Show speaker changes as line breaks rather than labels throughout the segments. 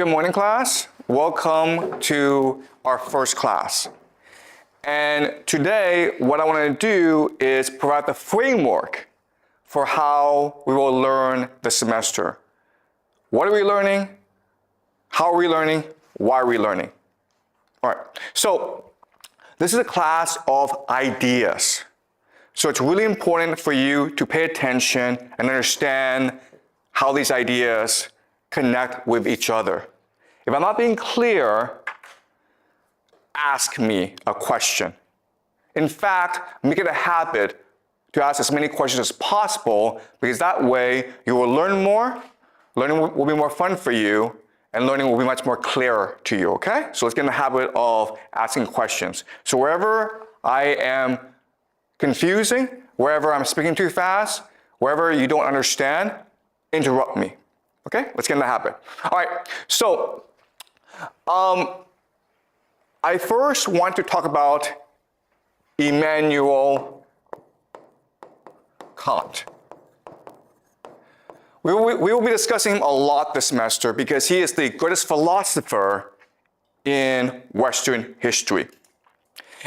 Good morning, class. Welcome to our first class. And today, what I want to do is provide the framework for how we will learn the semester. What are we learning? How are we learning? Why are we learning? All right, so this is a class of ideas. So it's really important for you to pay attention and understand how these ideas connect with each other. If I'm not being clear, ask me a question. In fact, make it a habit to ask as many questions as possible, because that way you will learn more, learning will be more fun for you, and learning will be much more clear to you, okay? So let's get in the habit of asking questions. So wherever I am confusing, wherever I'm speaking too fast, wherever you don't understand, interrupt me, okay? Let's get in the habit. All right, so I first want to talk about Immanuel Kant. We will be discussing him a lot this semester because he is the greatest philosopher in Western history.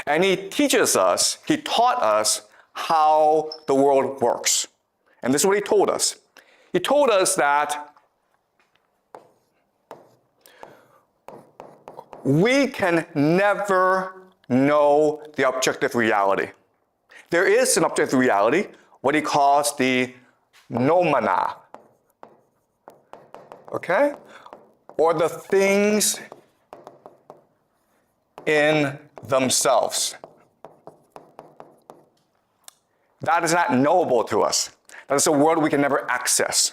And he taught us how the world works. And this is what he told us. He told us that we can never know the objective reality. There is an objective reality, what he calls the noumena, okay? Or the things in themselves. That is not knowable to us. That is a world we can never access.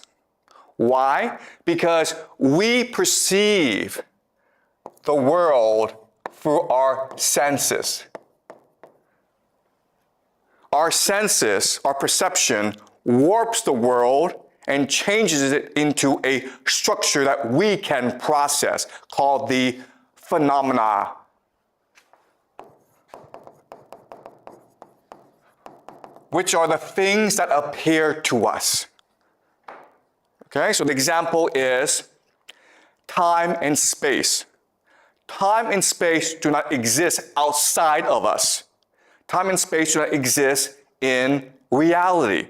Why? Because we perceive the world through our senses. Our senses, our perception, warps the world and changes it into a structure that we can process, called the phenomena. Which are the things that appear to us. Okay, so the example is time and space. Time and space do not exist outside of us. Time and space do not exist in reality.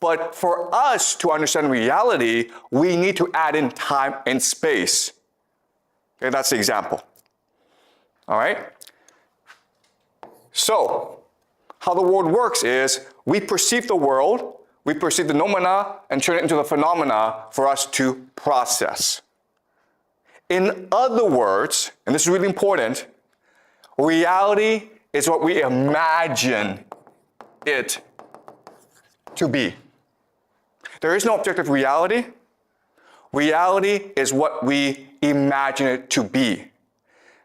But for us to understand reality, we need to add in time and space. Okay, that's the example. All right? So, how the world works is we perceive the world, we perceive the noumena, and turn it into the phenomena for us to process. In other words, and this is really important, reality is what we imagine it to be. There is no objective reality. Reality is what we imagine it to be.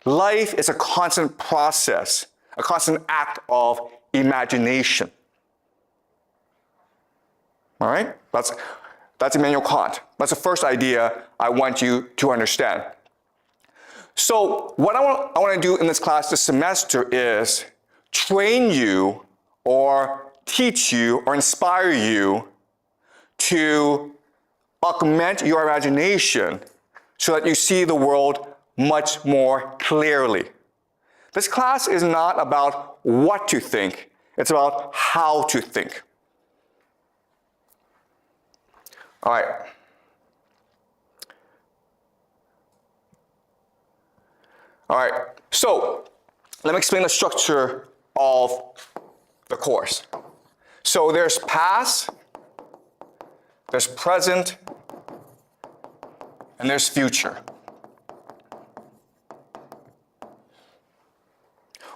Life is a constant process, a constant act of imagination. All right? That's Immanuel Kant. That's the first idea I want you to understand. So what I want to do in this class this semester is train you or teach you or inspire you to augment your imagination so that you see the world much more clearly. This class is not about what to think, it's about how to think. All right. All right, so let me explain the structure of the course. So there's past, there's present, and there's future.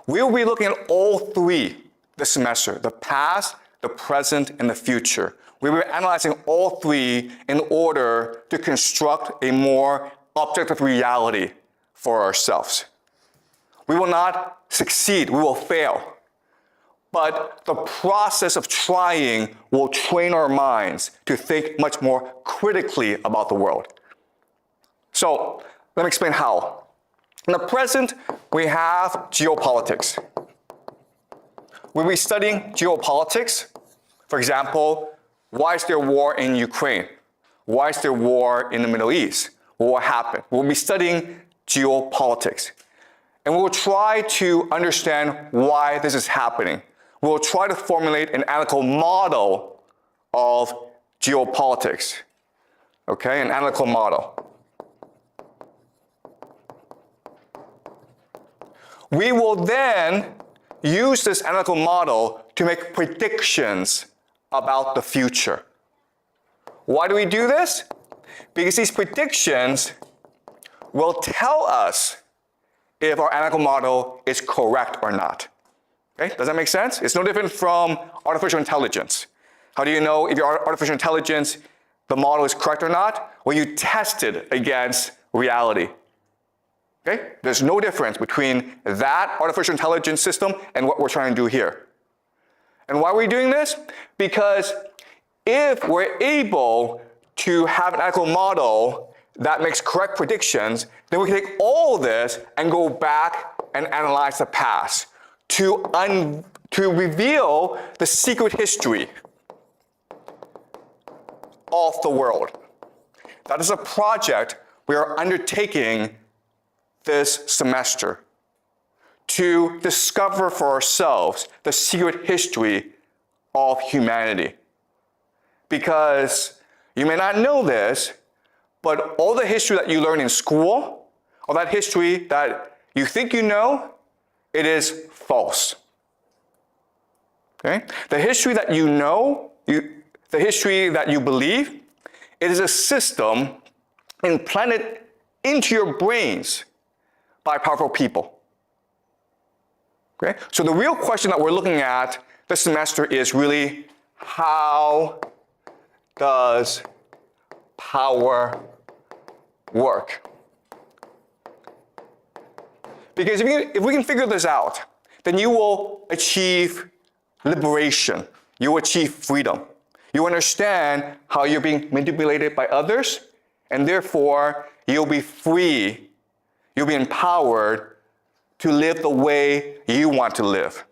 We'll be looking at all three this semester, the past, the present, and the future. We will be analyzing all three in order to construct a more objective reality for ourselves. We will not succeed, we will fail. But the process of trying will train our minds to think much more critically about the world. So, let me explain how. In the present, we have geopolitics. We'll be studying geopolitics. For example, why is there war in Ukraine? Why is there war in the Middle East? what will happen. We'll be studying geopolitics. And we'll try to understand why this is happening. We'll try to formulate an analytical model of geopolitics. Okay, an analytical model. We will then use this analytical model to make predictions about the future. Why do we do this? Because these predictions will tell us if our analytical model is correct or not. Okay, does that make sense? It's no different from artificial intelligence. How do you know if your artificial intelligence, the model is correct or not? Well, you test it against reality. Okay? There's no difference between that artificial intelligence system and what we're trying to do here. And why are we doing this? Because if we're able to have an analytical model that makes correct predictions, then we can take all this and go back and analyze the past to reveal the secret history of the world. That is a project we are undertaking this semester to discover for ourselves the secret history of humanity. Because you may not know this, but all the history that you learn in school, all that history that you think you know, it is false. Okay? The history that you know, the history that you believe, it is a system implanted into your brains by powerful people. Okay? So the real question that we're looking at this semester is really, how does power work? Because if we can figure this out, then you will achieve liberation. You will achieve freedom. You understand how you're being manipulated by others, and therefore you'll be free. You'll be empowered to live the way you want to live,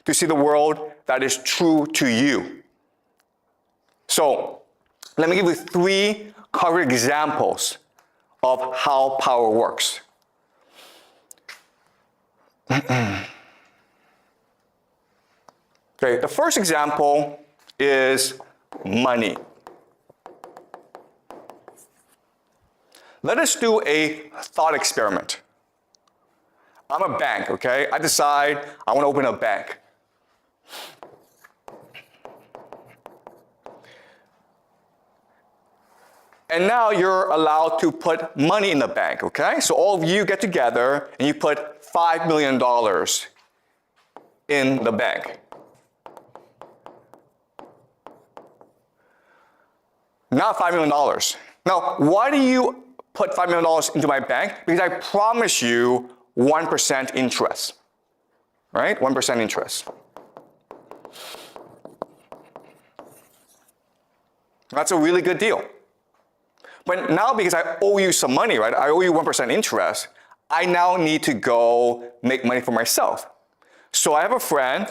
to see the world that is true to you. So, let me give you 3 concrete examples of how power works. Okay, the first example is money. Let us do a thought experiment. I'm a bank, okay? I decide I want to open a bank. And now you're allowed to put money in the bank, okay? So all of you get together and you put $5 million in the bank. Not $5 million. Now, why do you put $5 million into my bank? Because I promise you 1% interest, right? 1% interest. That's a really good deal. But now, because I owe you some money, right? I owe you 1% interest, I now need to go make money for myself. So I have a friend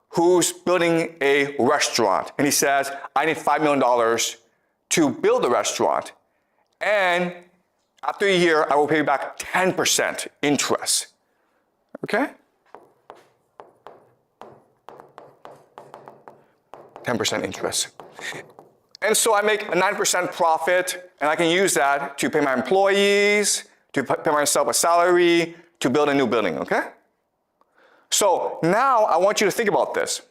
who's building a restaurant, and he says, I need $5 million to build a restaurant, and after a year, I will pay you back 10% interest. Okay? 10% interest. And so I make a 9% profit, and I can use that to pay my employees, to pay myself a salary, to build a new building, okay? So now I want you to think about this.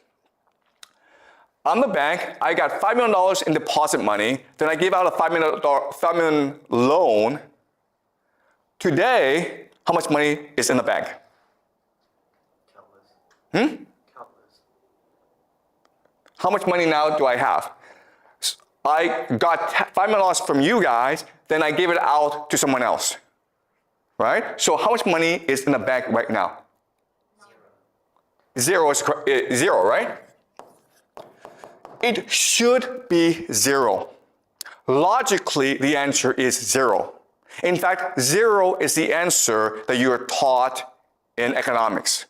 I'm the bank, I got $5 million in deposit money, then I gave out a $5 million loan. Today, how much money is in the bank? Countless. Countless. How much money now do I have? I got $5 million from you guys, then I gave it out to someone else, right? So how much money is in the bank right now? Zero is zero, right? It should be zero. Logically, the answer is zero. In fact, zero is the answer that you are taught in economics.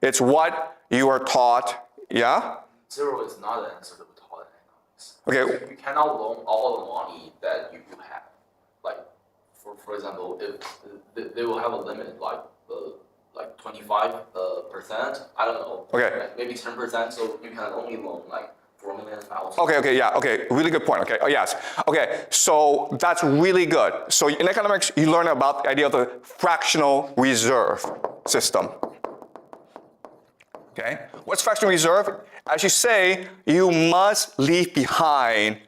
It's what you are taught, yeah?
Zero is not the answer that we taught in economics.
Okay.
You cannot loan all the money that you have. Like, for example, if they will have a limit like 25%, I don't know.
Okay.
Maybe 10%, so you can only loan like 4 million out.
Okay, yeah, okay, really good point, okay, oh yes. Okay, so that's really good. So in economics, you learn about the idea of the fractional reserve system. Okay, what's fractional reserve? As you say, you must leave behind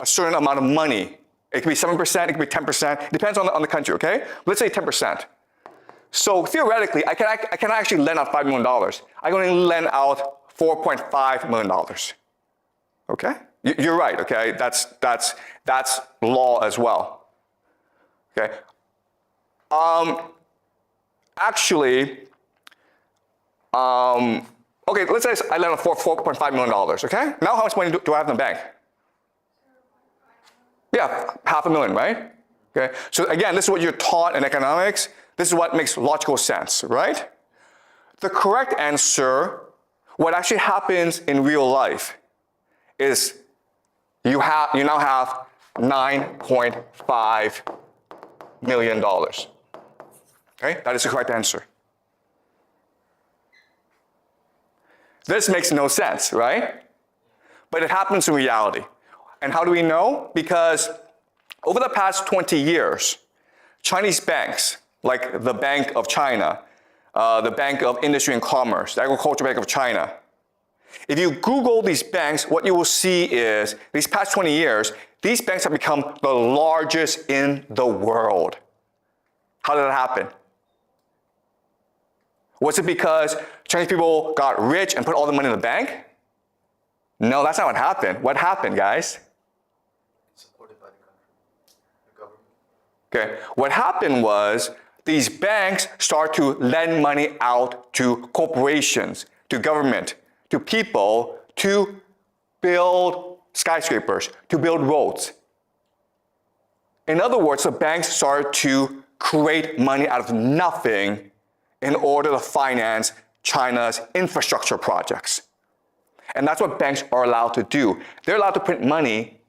a certain amount of money. It could be 7%, it could be 10%, it depends on the country, okay? Let's say 10%. So theoretically, I can actually lend out $5 million. I can only lend out $4.5 million. Okay? You're right, okay? That's law as well. Okay? Actually, okay, let's say I lend out $4.5 million, okay? Now how much money do I have in the bank? Yeah, $500,000, right? Okay, so again, this is what you're taught in economics. This is what makes logical sense, right? The correct answer, what actually happens in real life, is you now have $9.5 million. Okay, that is the correct answer. This makes no sense, right? But it happens in reality. And how do we know? Because over the past 20 years, Chinese banks, like the Bank of China, the Bank of Industry and Commerce, the Agricultural Bank of China, if you Google these banks, what you will see is, these past 20 years, these banks have become the largest in the world. How did that happen? Was it because Chinese people got rich and put all the money in the bank? No, that's not what happened. What happened, guys?
Supported by the country, the government.
Okay, what happened was these banks start to lend money out to corporations, to government, to people, to build skyscrapers, to build roads. In other words, the banks started to create money out of nothing in order to finance China's infrastructure projects. And that's what banks are allowed to do. They're allowed to print money,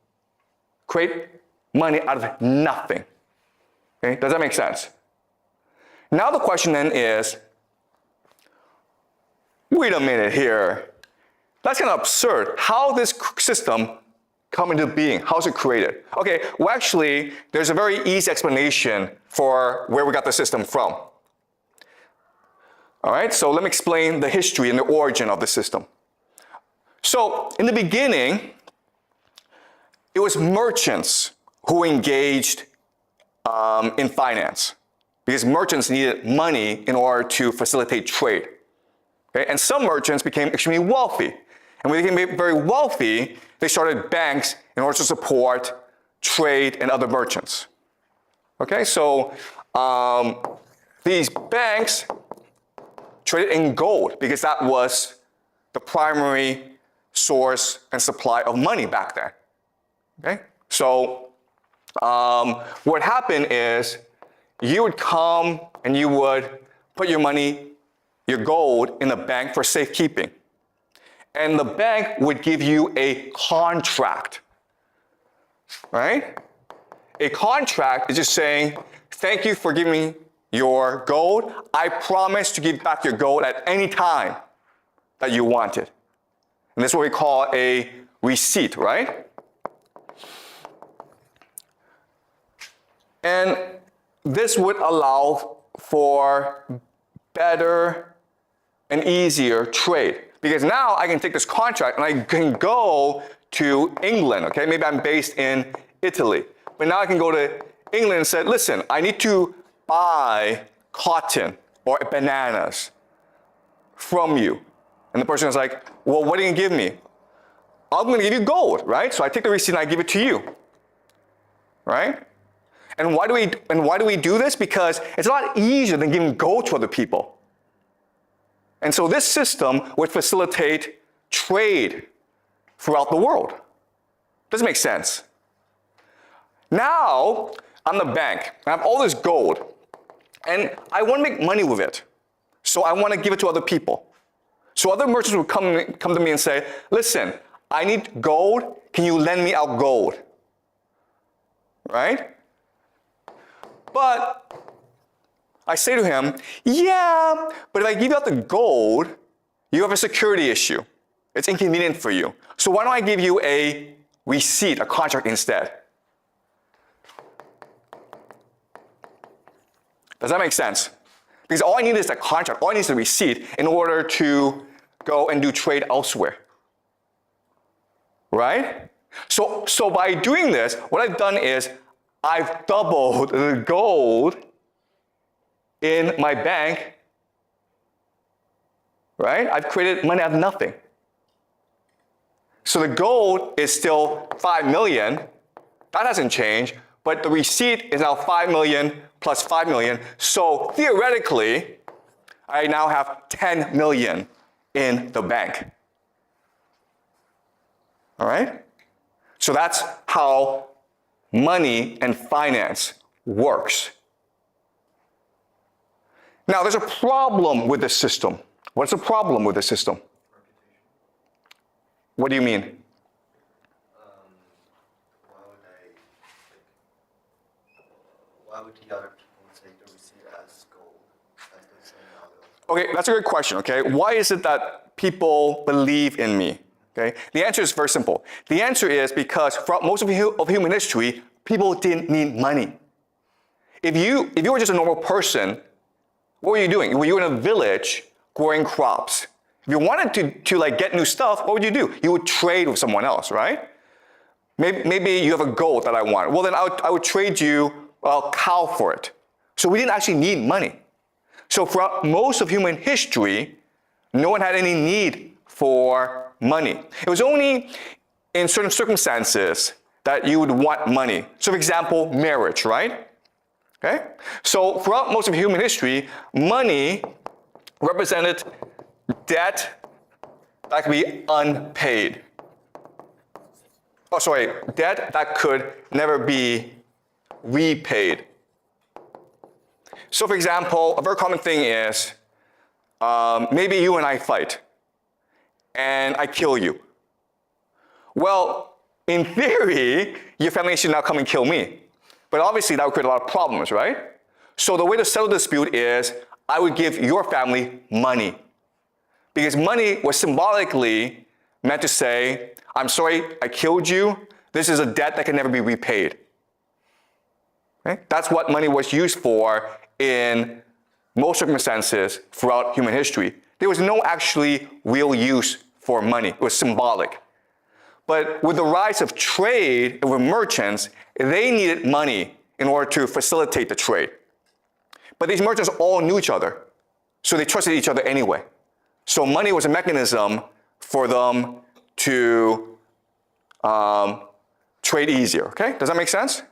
create money out of nothing. Okay, does that make sense? Now the question then is, wait a minute here. That's kind of absurd. How this system come into being? How is it created? Okay, well actually, there's a very easy explanation for where we got the system from. All right, so let me explain the history and the origin of the system. So in the beginning, it was merchants who engaged in finance, because merchants needed money in order to facilitate trade. Okay? And some merchants became extremely wealthy. And when they became very wealthy, they started banks in order to support trade and other merchants. Okay, so these banks traded in gold because that was the primary source and supply of money back then. Okay, so what happened is you would come and you would put your money, your gold, in the bank for safekeeping. And the bank would give you a contract, right? A contract is just saying, thank you for giving me your gold. I promise to give back your gold at any time that you want it. And this is what we call a receipt, right? And this would allow for better and easier trade. Because now I can take this contract and I can go to England, okay? Maybe I'm based in Italy. But now I can go to England and say, listen, I need to buy cotton or bananas from you. And the person is like, well, what are you gonna give me? I'm gonna give you gold, right? So I take the receipt and I give it to you, right? And why do we do this? Because it's a lot easier than giving gold to other people. And so this system would facilitate trade throughout the world. Does it make sense? Now, I'm the bank. I have all this gold. And I want to make money with it. So I want to give it to other people. So other merchants would come to me and say, listen, I need gold. Can you lend me out gold? Right? But I say to him, yeah, but if I give you out the gold, you have a security issue. It's inconvenient for you. So why don't I give you a receipt, a contract instead? Does that make sense? Because all I need is a contract, all I need is a receipt in order to go and do trade elsewhere. Right? So by doing this, what I've done is I've doubled the gold in my bank, right? I've created money out of nothing. So the gold is still 5 million. That hasn't changed, but the receipt is now 5 million plus 5 million. So theoretically, I now have 10 million in the bank. All right? So that's how money and finance works. Now, there's a problem with this system. What's the problem with this system? What do you mean?
Why would the other people take the receipt as gold, as the same value?
Okay, that's a good question, okay? Why is it that people believe in me? Okay? The answer is very simple. The answer is because throughout most of human history, people didn't need money. If you were just a normal person, what were you doing? Were you in a village growing crops? If you wanted to like get new stuff, what would you do? You would trade with someone else, right? Maybe you have a gold that I want. Well, then I would trade you a cow for it. So we didn't actually need money. So throughout most of human history, no one had any need for money. It was only in certain circumstances that you would want money. So for example, marriage, right? Okay? So throughout most of human history, money represented debt that could be unpaid. Oh, sorry, debt that could never be repaid. So for example, a very common thing is, maybe you and I fight, and I kill you. Well, in theory, your family should now come and kill me. But obviously that would create a lot of problems, right? So the way to settle the dispute is, I would give your family money. Because money was symbolically meant to say, I'm sorry, I killed you. This is a debt that can never be repaid. Okay? That's what money was used for in most circumstances throughout human history. There was no actually real use for money. It was symbolic. But with the rise of trade and with merchants, they needed money in order to facilitate the trade. But these merchants all knew each other, so they trusted each other anyway. So money was a mechanism for them to trade easier, okay? Does that make sense?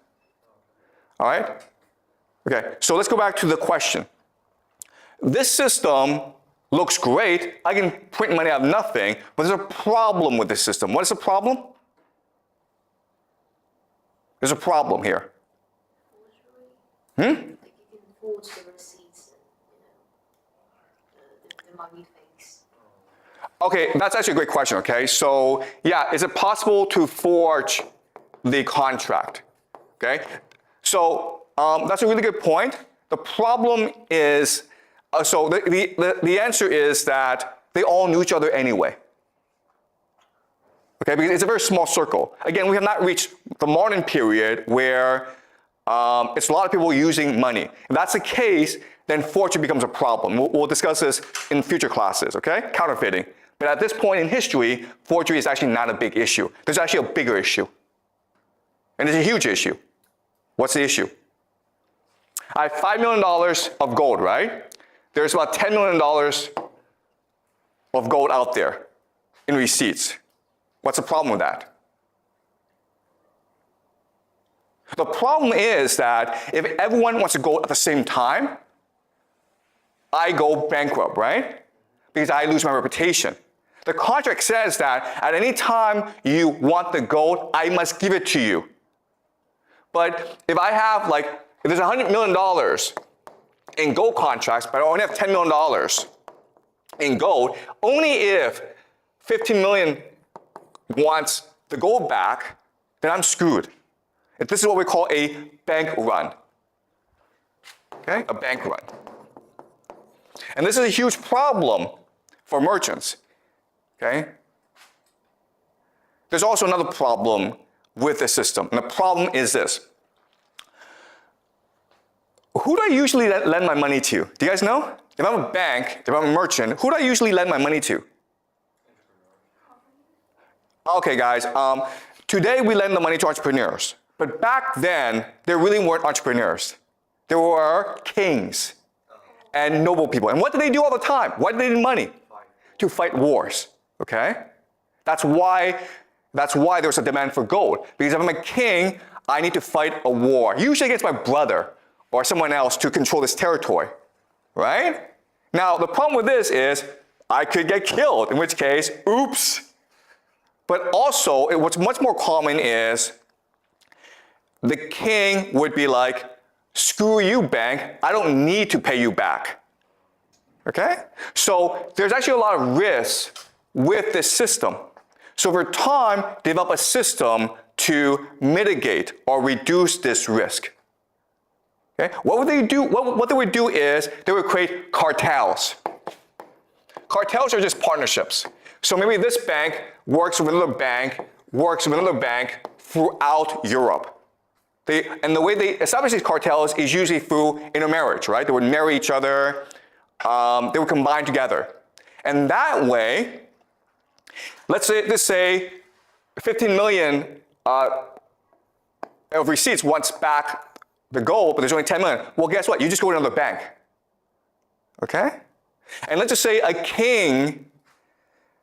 All right? Okay, so let's go back to the question. This system looks great. I can print money out of nothing, but there's a problem with this system. What is the problem? There's a problem here.
Like you can forge the receipts and, the money fakes.
Okay, that's actually a great question, okay? So, yeah, is it possible to forge the contract? Okay? So, that's a really good point. The problem is, so the answer is that they all knew each other anyway. Okay, because it's a very small circle. Again, we have not reached the modern period where it's a lot of people using money. If that's the case, then forgery becomes a problem. We'll discuss this in future classes, okay? Counterfeiting. But at this point in history, forgery is actually not a big issue. There's actually a bigger issue. And it's a huge issue. What's the issue? I have $5 million of gold, right? There's about $10 million of gold out there in receipts. What's the problem with that? The problem is that if everyone wants to go at the same time, I go bankrupt, right? Because I lose my reputation. The contract says that at any time you want the gold, I must give it to you. But if I have if there's $100 million in gold contracts, but I only have $10 million in gold, only if 15 million wants the gold back, then I'm screwed. This is what we call a bank run. okay? A bank run. And this is a huge problem for merchants, okay? There's also another problem with the system, and the problem is this. Who do I usually lend my money to? Do you guys know? If I'm a bank, if I'm a merchant, who do I usually lend my money to? Okay, guys, today we lend the money to entrepreneurs. But back then, there really weren't entrepreneurs. There were kings and noble people. And what did they do all the time? Why did they need money? To fight wars, okay? That's why there's a demand for gold. Because if I'm a king, I need to fight a war, usually against my brother or someone else to control this territory, right? Now, the problem with this is I could get killed, in which case, oops. But also, what's much more common is the king would be like, screw you, bank, I don't need to pay you back, okay? So there's actually a lot of risks with this system. So over time, develop a system to mitigate or reduce this risk. Okay? What would they do? What they would do is they would create cartels. Cartels are just partnerships. So maybe this bank works with another bank, throughout Europe. And the way they establish these cartels is usually through intermarriage, right? They would marry each other, they would combine together. And that way, let's say 15 million of receipts wants back the gold, but there's only 10 million. Well, guess what? You just go to another bank, okay? And let's just say a king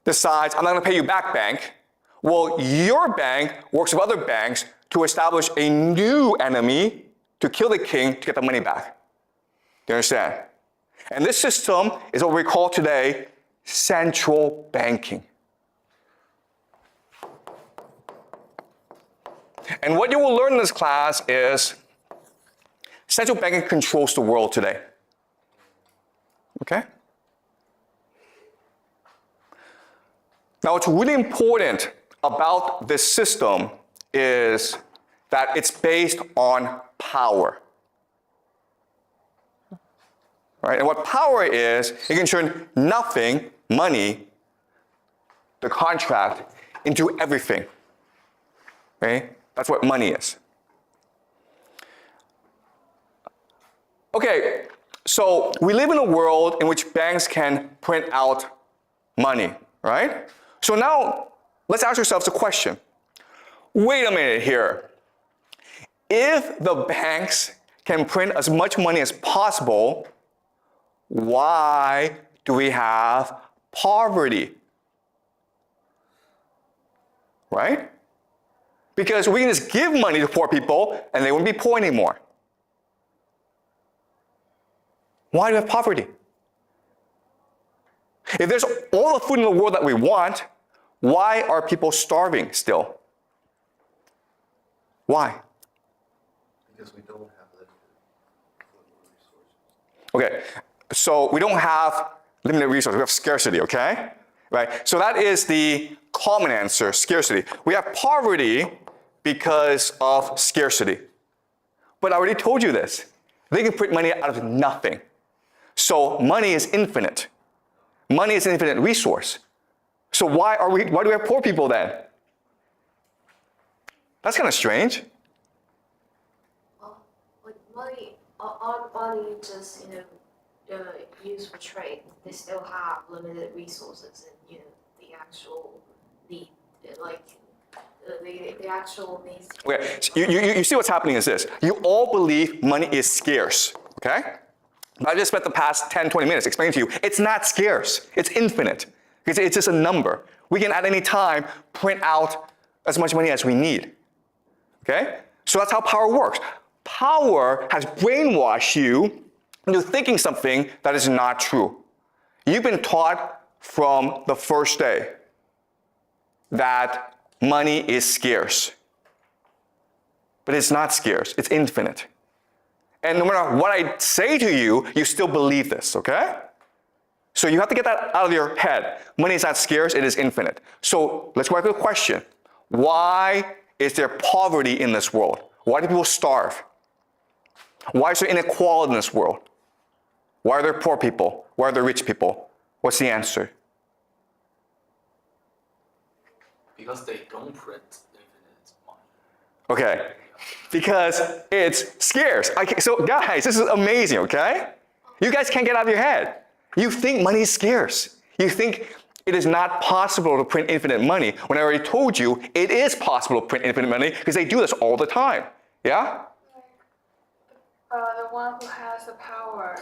decides, I'm not gonna pay you back, bank. Well, your bank works with other banks to establish a new enemy to kill the king to get the money back. Do you understand? And this system is what we call today central banking. And what you will learn in this class is central banking controls the world today. Okay? Now, what's really important about this system is that it's based on power. Right? And what power is, it can turn nothing, money, the contract, into everything. Okay? That's what money is. Okay, so we live in a world in which banks can print out money, right? So now, let's ask ourselves a question. Wait a minute here. If the banks can print as much money as possible, why do we have poverty? Right? Because we can just give money to poor people and they wouldn't be poor anymore. Why do we have poverty? If there's all the food in the world that we want, why are people starving still? Why?
Because we don't have limited resources.
Okay, so we don't have limited resources, we have scarcity, okay? Right, so that is the common answer, scarcity. We have poverty because of scarcity. But I already told you this. They can print money out of nothing. So money is infinite. Money is an infinite resource. So why do we have poor people then? That's kind of strange.
Like money, aren't money just, used for trade? They still have limited resources and, the actual needs.
Okay, so you see what's happening is this. You all believe money is scarce, okay? I just spent the past 10, 20 minutes explaining to you, it's not scarce, it's infinite. It's just a number. We can at any time print out as much money as we need, okay? So that's how power works. Power has brainwashed you into thinking something that is not true. You've been taught from the first day that money is scarce. But it's not scarce, it's infinite. And no matter what I say to you, you still believe this, okay? So you have to get that out of your head. Money is not scarce, it is infinite. So let's go back to the question. Why is there poverty in this world? Why do people starve? Why is there inequality in this world? Why are there poor people? Why are there rich people? What's the answer?
Because they don't print infinite money.
Okay, because it's scarce. So guys, this is amazing, okay? You guys can't get out of your head. You think money is scarce. You think it is not possible to print infinite money, when I already told you it is possible to print infinite money because they do this all the time. Yeah?
The one who has the power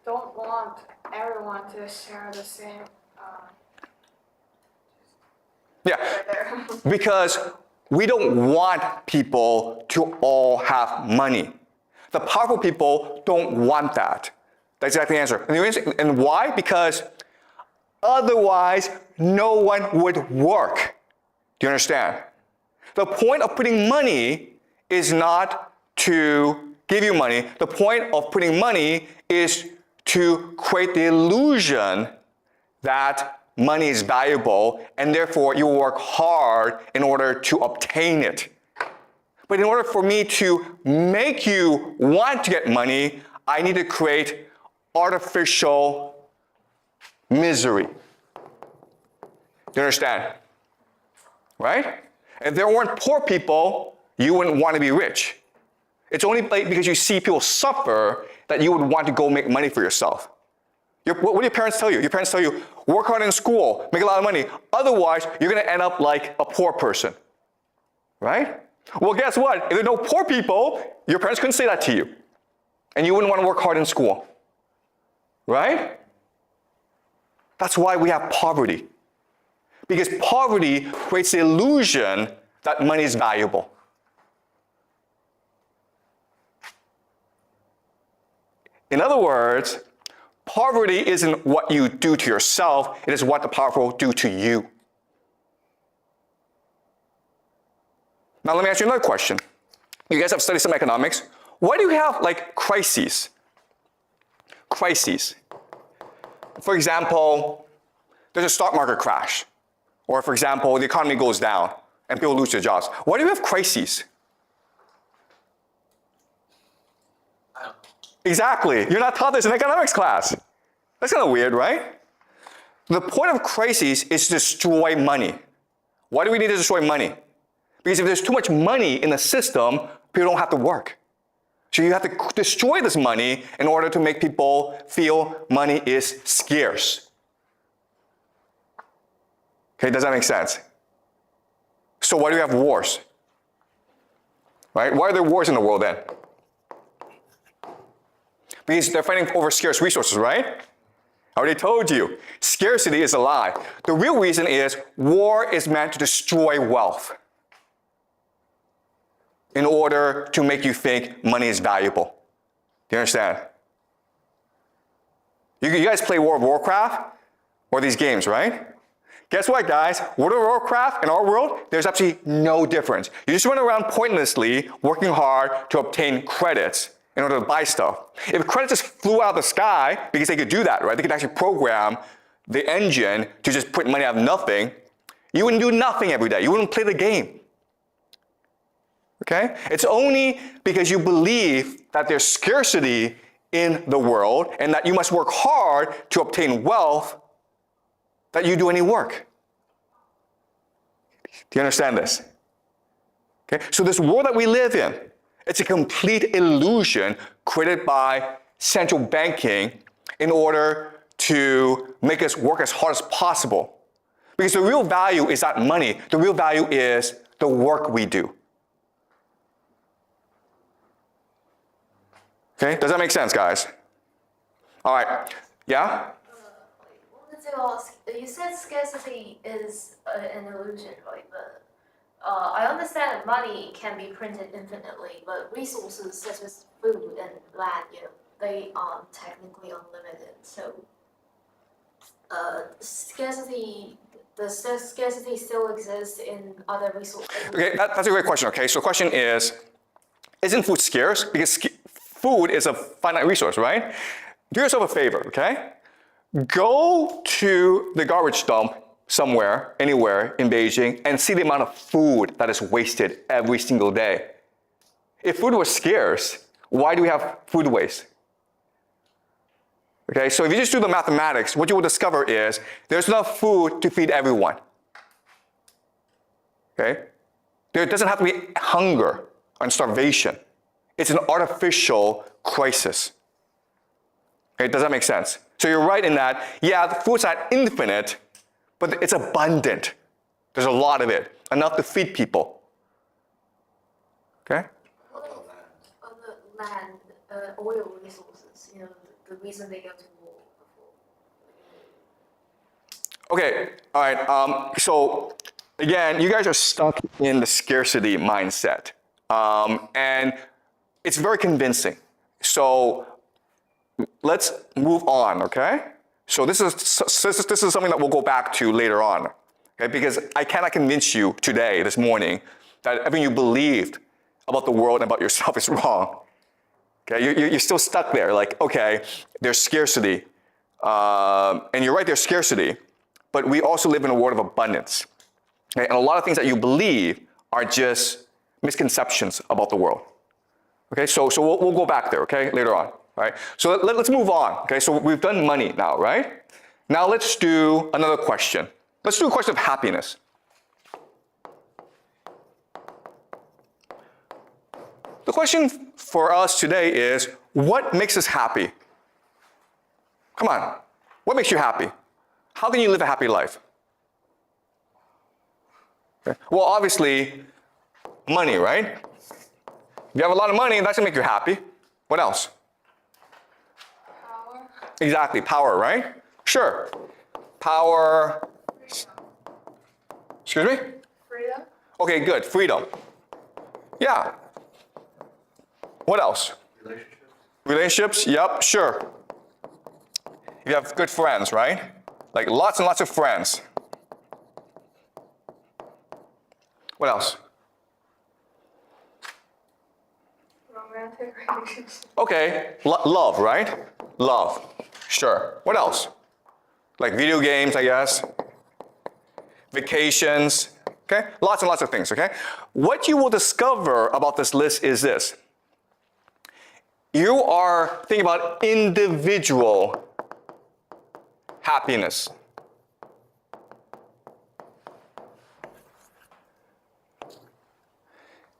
don't want everyone to share the same.
Yeah,
Right there.
because we don't want people to all have money. The powerful people don't want that. That's exactly the answer. And why? Because otherwise, no one would work. Do you understand? The point of putting money is not to give you money. The point of putting money is to create the illusion that money is valuable, and therefore you will work hard in order to obtain it. But in order for me to make you want to get money, I need to create artificial misery. Do you understand? Right? If there weren't poor people, you wouldn't want to be rich. It's only because you see people suffer that you would want to go make money for yourself. What do your parents tell you? Your parents tell you, work hard in school, make a lot of money. Otherwise, you're going to end up like a poor person. Right? Well, guess what? If there are no poor people, your parents couldn't say that to you. And you wouldn't want to work hard in school. Right? That's why we have poverty. Because poverty creates the illusion that money is valuable. In other words, poverty isn't what you do to yourself, it is what the powerful do to you. Now let me ask you another question. You guys have studied some economics. Why do you have like crises? Crises. For example, there's a stock market crash. Or for example, the economy goes down and people lose their jobs. Why do you have crises?
I don't know.
Exactly. You're not taught this in economics class. That's kind of weird, right? The point of crises is to destroy money. Why do we need to destroy money? Because if there's too much money in the system, people don't have to work. So you have to destroy this money in order to make people feel money is scarce. Okay, does that make sense? So why do we have wars? Right? Why are there wars in the world then? Because they're fighting over scarce resources, right? I already told you, scarcity is a lie. The real reason is war is meant to destroy wealth in order to make you think money is valuable. Do you understand? You guys play World of Warcraft or these games, right? Guess what, guys? World of Warcraft in our world, there's absolutely no difference. You just run around pointlessly working hard to obtain credits in order to buy stuff. If credits just flew out of the sky, because they could do that, right? They could actually program the engine to just put money out of nothing. You wouldn't do nothing every day. You wouldn't play the game. Okay? It's only because you believe that there's scarcity in the world and that you must work hard to obtain wealth that you do any work. Do you understand this? Okay? So this world that we live in, it's a complete illusion created by central banking in order to make us work as hard as possible. Because the real value is not money. The real value is the work we do. Okay, does that make sense, guys? All right, yeah?
Wanted to ask, you said scarcity is an illusion, right? But I understand that money can be printed infinitely, but resources such as food and land, they are technically unlimited. So scarcity still exists in other resources.
Okay, that's a great question, okay? So the question is, isn't food scarce? Because food is a finite resource, right? Do yourself a favor, okay? Go to the garbage dump somewhere, anywhere in Beijing, and see the amount of food that is wasted every single day. If food was scarce, Why do we have food waste? Okay, so if you just do the mathematics, what you will discover is there's enough food to feed everyone. Okay? There doesn't have to be hunger and starvation. It's an artificial crisis. Okay, does that make sense? So you're right in that, yeah, the food's not infinite, but it's abundant. There's a lot of it, enough to feed people. Okay?
How about land?
On the land, oil resources, you know, the reason they go to war before.
Okay, all right, so again, you guys are stuck in the scarcity mindset. And it's very convincing. So let's move on, okay? So this is something that we'll go back to later on, okay? Because I cannot convince you today, this morning, that everything you believed about the world and about yourself is wrong. Okay, you're still stuck there, like, okay, there's scarcity. And you're right, there's scarcity, but we also live in a world of abundance. Okay? And a lot of things that you believe are just misconceptions about the world. Okay, so we'll go back there, okay, later on. All right, so let's move on. Okay, so we've done money now, right? Now let's do another question. Let's do a question of happiness. The question for us today is, what makes us happy? Come on, what makes you happy? How can you live a happy life? Okay. Well, obviously, money, right? If you have a lot of money, that's gonna make you happy. What else?
Power.
Exactly, power, right? Sure. Power. Excuse me?
Freedom.
Okay, good. Freedom. Yeah. What else?
Relationships?
Relationships? Yep, sure. You have good friends, right? Like lots and lots of friends. What else?
Romantic relationships.
Okay, love, right? Love. Sure. What else? Like video games, I guess. Vacations. Okay? Lots and lots of things, okay? What you will discover about this list is this. You are thinking about individual happiness.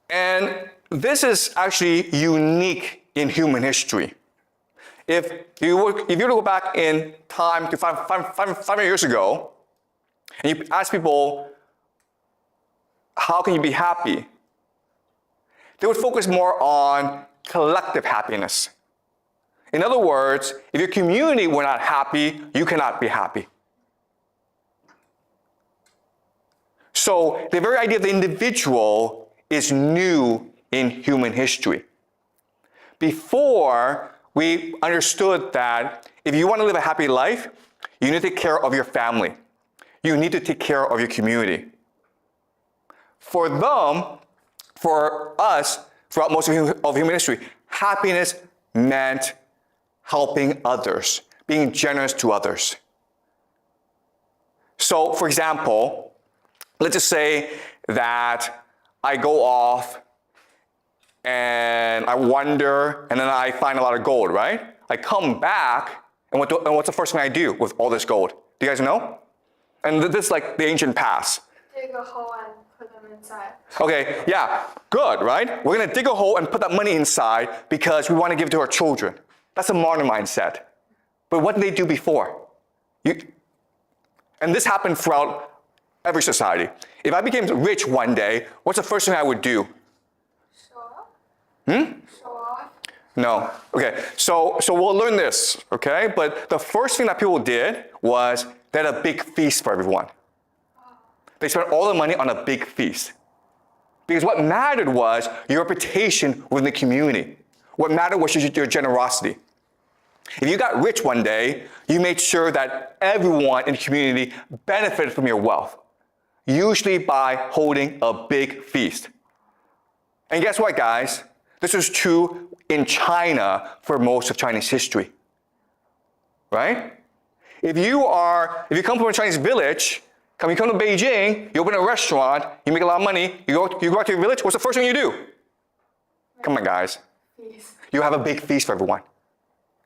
And this is actually unique in human history. If you were to go back in time to 500 years ago, and you ask people, how can you be happy? They would focus more on collective happiness. In other words, if your community were not happy, you cannot be happy. So the very idea of the individual is new in human history. Before, we understood that if you want to live a happy life, you need to take care of your family. You need to take care of your community. For them, for us, throughout most of human history, happiness meant helping others, being generous to others. So, for example, let's just say that I go off and I wander, and then I find a lot of gold, right? I come back, and what's the first thing I do with all this gold? Do you guys know? And this is like the ancient past.
Dig a hole and put them inside.
Okay, yeah, good, right? We're gonna dig a hole and put that money inside because we want to give it to our children. That's a modern mindset. But what did they do before? And this happened throughout every society. If I became rich one day, what's the first thing I would do?
Show off. Show off.
No. Okay, so we'll learn this, okay? But the first thing that people did was they had a big feast for everyone. They spent all the money on a big feast. Because what mattered was your reputation within the community. What mattered was your generosity. If you got rich one day, you made sure that everyone in the community benefited from your wealth, usually by holding a big feast. And guess what, guys? This was true in China for most of Chinese history, right? If you come from a Chinese village, you come to Beijing, you open a restaurant, you make a lot of money, you go out to your village, what's the first thing you do? Come on, guys.
Feast.
you have a big feast for everyone.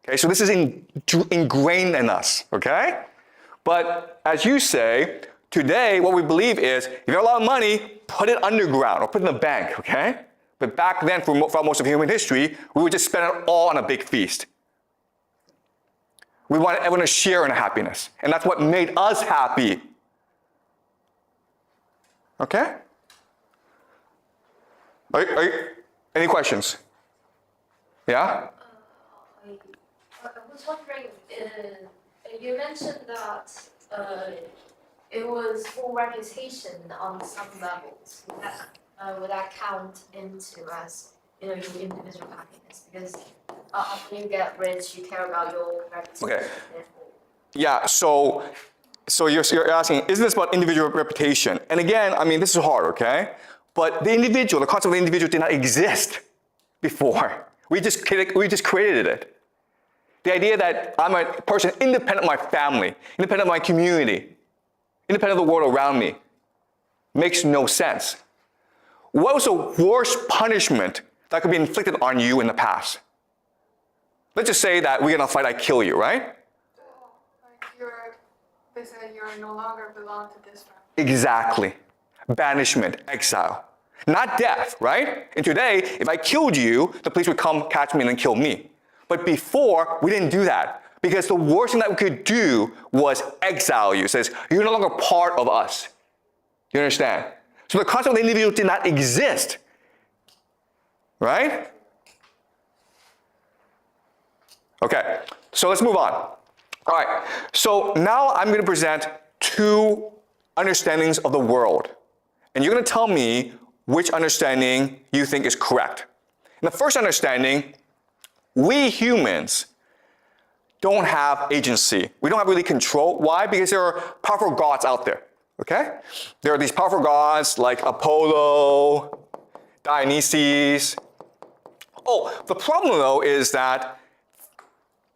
Okay, so this is ingrained in us, okay? But as you say, today what we believe is if you have a lot of money, put it underground or put it in the bank, okay? But back then, for most of human history, we would just spend it all on a big feast. We wanted everyone to share in happiness, and that's what made us happy. Okay? Any questions? Yeah?
I was wondering, you mentioned that it was for reputation on some levels. Would that count into as your individual happiness? Because after you get rich, you care about your reputation.
Okay. Yeah, so you're asking, isn't this about individual reputation? And again, I mean, this is hard, okay? But the concept of the individual did not exist before. We just created it. The idea that I'm a person independent of my family, independent of my community, independent of the world around me, makes no sense. What was the worst punishment that could be inflicted on you in the past? Let's just say that we get in a fight, I kill you, right?
Like they say you no longer belong to this family.
Exactly. Banishment, exile. Not death, right? And today, if I killed you, the police would come catch me and then kill me. But before, we didn't do that because the worst thing that we could do was exile you. It says, you're no longer part of us. You understand? So the concept of the individual did not exist, right? Okay, so let's move on. All right, so now I'm going to present two understandings of the world. And you're going to tell me which understanding you think is correct. In the first understanding, we humans don't have agency. We don't have really control. Why? Because there are powerful gods out there, okay? There are these powerful gods like Apollo, Dionysus. Oh, the problem though is that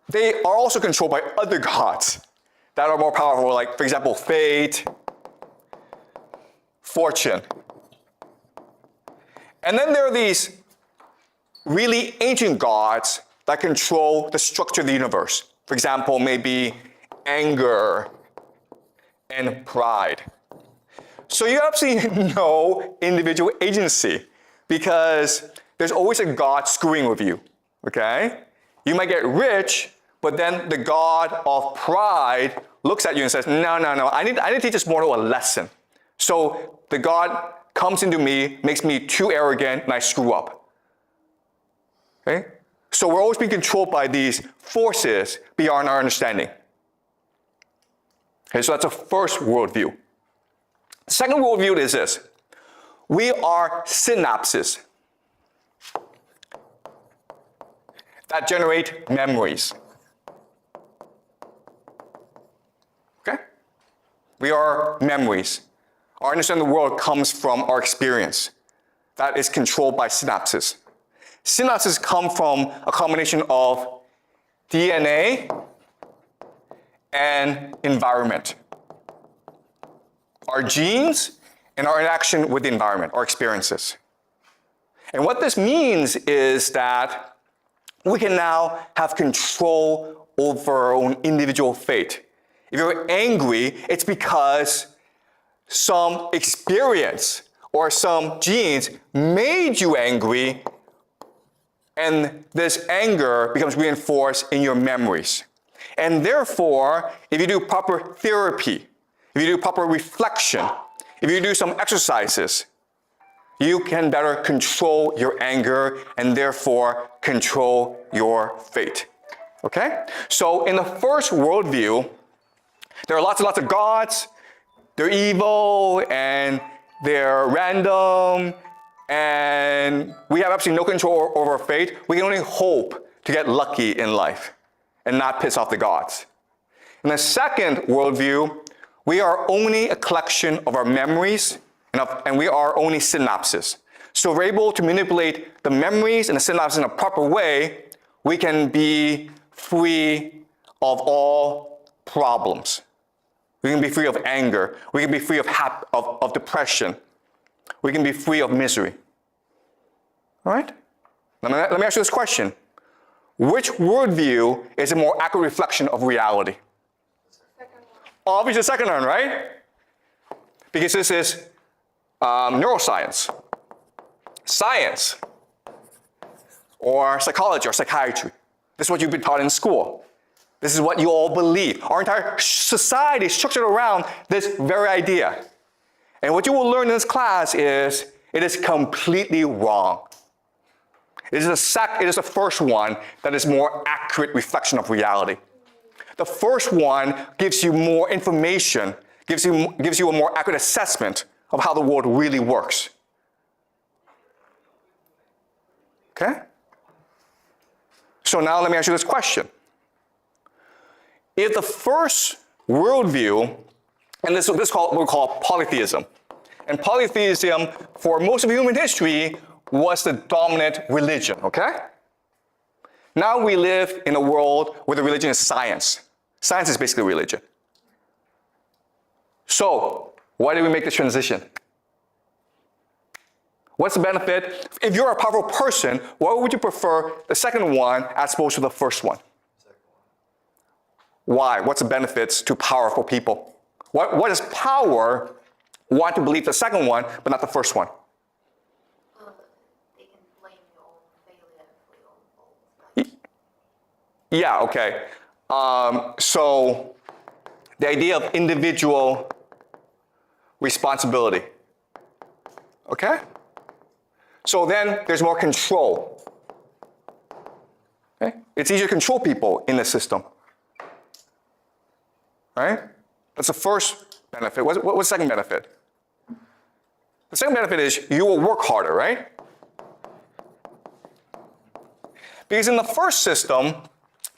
they are also controlled by other gods that are more powerful, like, for example, fate, fortune. And then there are these really ancient gods that control the structure of the universe. For example, maybe anger and pride. So you have absolutely no individual agency because there's always a god screwing with you, okay? You might get rich, but then the god of pride looks at you and says, no, I need to teach this mortal a lesson. So the god comes into me, makes me too arrogant, and I screw up. Okay? So we're always being controlled by these forces beyond our understanding. Okay, so that's a first worldview. The second worldview is this. We are synapses that generate memories. Okay? We are memories. Our understanding of the world comes from our experience. That is controlled by synapses. Synapses come from a combination of DNA and environment. Our genes and our interaction with the environment, our experiences. And what this means is that we can now have control over our own individual fate. If you're angry, it's because some experience or some genes made you angry, and this anger becomes reinforced in your memories. And therefore, if you do proper therapy, if you do proper reflection, if you do some exercises, you can better control your anger and therefore control your fate. Okay? So in the first worldview, there are lots and lots of gods. They're evil and they're random, and we have absolutely no control over our fate. We can only hope to get lucky in life and not piss off the gods. In the second worldview, we are only a collection of our memories and we are only synapses. So if we're able to manipulate the memories and the synapses in a proper way, we can be free of all problems. We can be free of anger. We can be free of depression. We can be free of misery. All right? Let me ask you this question. which worldview is a more accurate reflection of reality?
Second one.
Obviously the second one, right? Because this is neuroscience, science, or psychology or psychiatry. This is what you've been taught in school. This is what you all believe. Our entire society is structured around this very idea. And what you will learn in this class is it is completely wrong. It is the first one that is more accurate reflection of reality. The first one gives you more information, gives you a more accurate assessment of how the world really works. Okay? So now let me ask you this question. If the first worldview, and this is what we call polytheism, and polytheism for most of human history was the dominant religion, okay? Now we live in a world where the religion is science. Science is basically religion. So, why did we make this transition? What's the benefit? If you're a powerful person, why would you prefer the second one as opposed to the first one? Why? What's the benefits to powerful people? What does power want to believe the second one, but not the first one?
They can blame your own failure for your own fault.
Yeah, okay. So the idea of individual responsibility. Okay? So then there's more control. Okay? It's easier to control people in the system. Right? That's the first benefit. What's the second benefit? The second benefit is you will work harder, right? Because in the first system,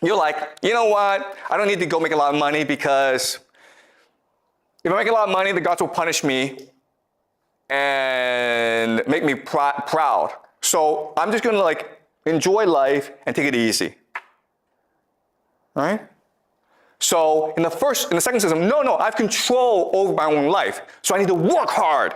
you're like, you know what? I don't need to go make a lot of money because if I make a lot of money, the gods will punish me and make me proud. So I'm just gonna like enjoy life and take it easy. All right? So in the second system, no, I have control over my own life. So I need to work hard.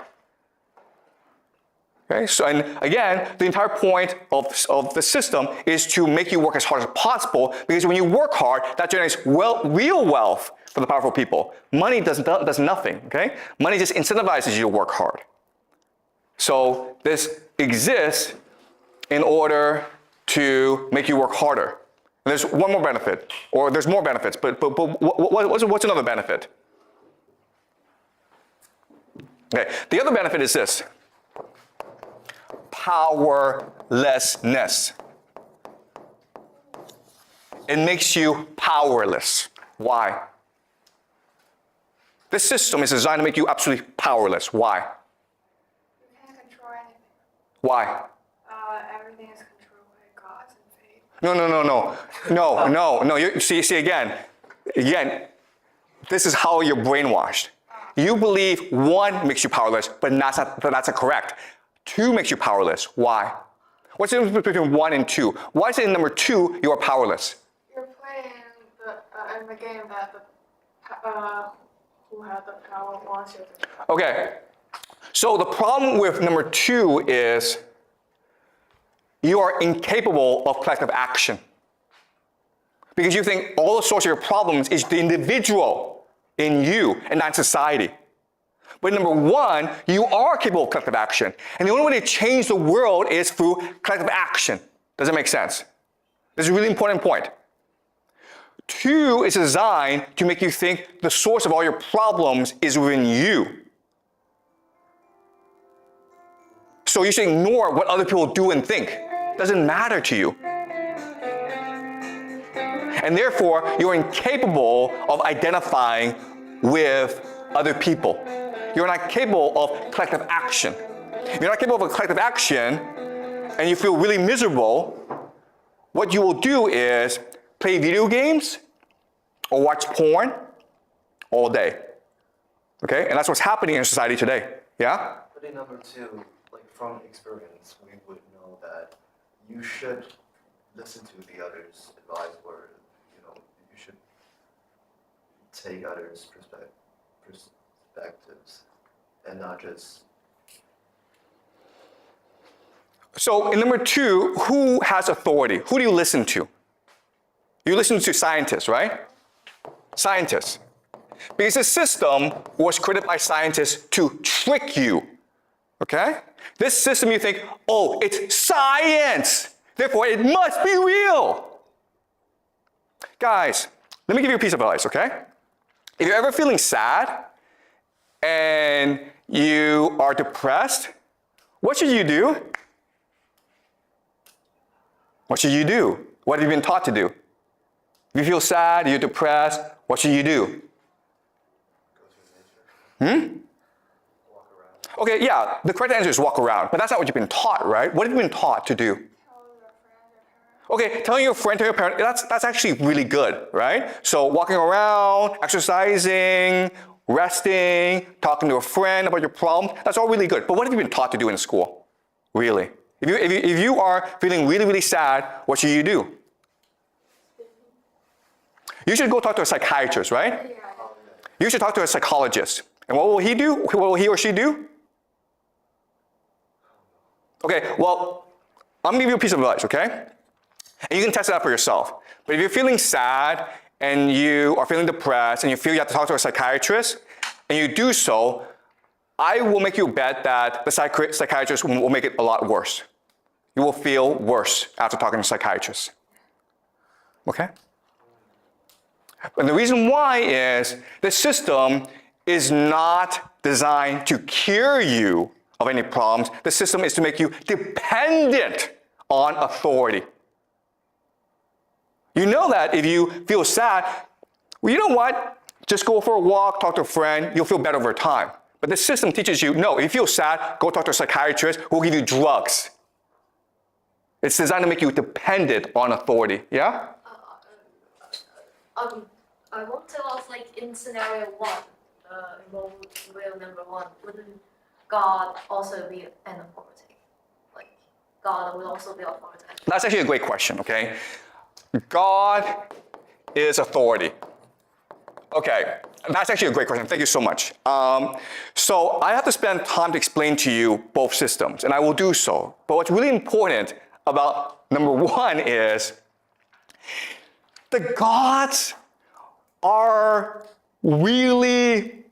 Okay, so and again, the entire point of the system is to make you work as hard as possible, because when you work hard, that generates real wealth for the powerful people. Money does nothing, okay? Money just incentivizes you to work hard. So this exists in order to make you work harder. And there's one more benefit, or there's more benefits, but what's another benefit? Okay, the other benefit is this. Powerlessness. It makes you powerless. Why? This system is designed to make you absolutely powerless. Why?
You can't control anything.
Why?
Everything is controlled by gods and fate.
No. You see again, this is how you're brainwashed. You believe one makes you powerless, but that's not correct. Two makes you powerless. Why? What's the difference between 1 and 2? Why is it in number 2 you are powerless?
You're playing in the game that who has the power wants you to.
Okay, so the problem with number 2 is you are incapable of collective action. Because you think all the source of your problems is the individual in you and not society. But number 1, you are capable of collective action. And the only way to change the world is through collective action. Does that make sense? This is a really important point. 2 is designed to make you think the source of all your problems is within you. So you should ignore what other people do and think. It doesn't matter to you. And therefore, you're incapable of identifying with other people. You're not capable of collective action. If you're not capable of collective action and you feel really miserable, what you will do is play video games or watch porn all day. Okay? And that's what's happening in society today. Yeah?
But in number 2, like from experience, we would know that you should listen to the others' advice, or you should take others' perspectives and not just.
So in number 2, who has authority? Who do you listen to? You listen to scientists, right? Scientists. Because the system was created by scientists to trick you, okay? This system you think, oh, it's science, therefore it must be real. Guys, let me give you a piece of advice, okay? If you're ever feeling sad and you are depressed, what should you do? What should you do? What have you been taught to do? If you feel sad, you're depressed, what should you do?
Walk around.
Okay, yeah, the correct answer is walk around, but that's not what you've been taught, right? What have you been taught to do? Okay, telling your friend, telling your parent, that's actually really good, right? So walking around, exercising, resting, talking to a friend about your problem, that's all really good. But what have you been taught to do in school? Really? If you are feeling really, really sad, what should you do? You should go talk to a psychiatrist, right? You should talk to a psychologist. And what will he do? What will he or she do? Okay, well, I'm gonna give you a piece of advice, okay? And you can test it out for yourself. But if you're feeling sad and you are feeling depressed and you feel you have to talk to a psychiatrist, and you do so, I will make you a bet that the psychiatrist will make it a lot worse. You will feel worse after talking to a psychiatrist. Okay? And the reason why is the system is not designed to cure you of any problems. The system is to make you dependent on authority. You know that if you feel sad, well, you know what? Just go for a walk, talk to a friend, you'll feel better over time. But the system teaches you, no, if you feel sad, go talk to a psychiatrist who will give you drugs. It's designed to make you dependent on authority, yeah?
I want to ask, like, in scenario 1, rule number 1, wouldn't God also be an authority? Like, God will also be authority.
That's actually a great question, okay? God is authority. Okay, that's actually a great question. Thank you so much. So I have to spend time to explain to you both systems, and I will do so. But what's really important about number 1 is the gods are really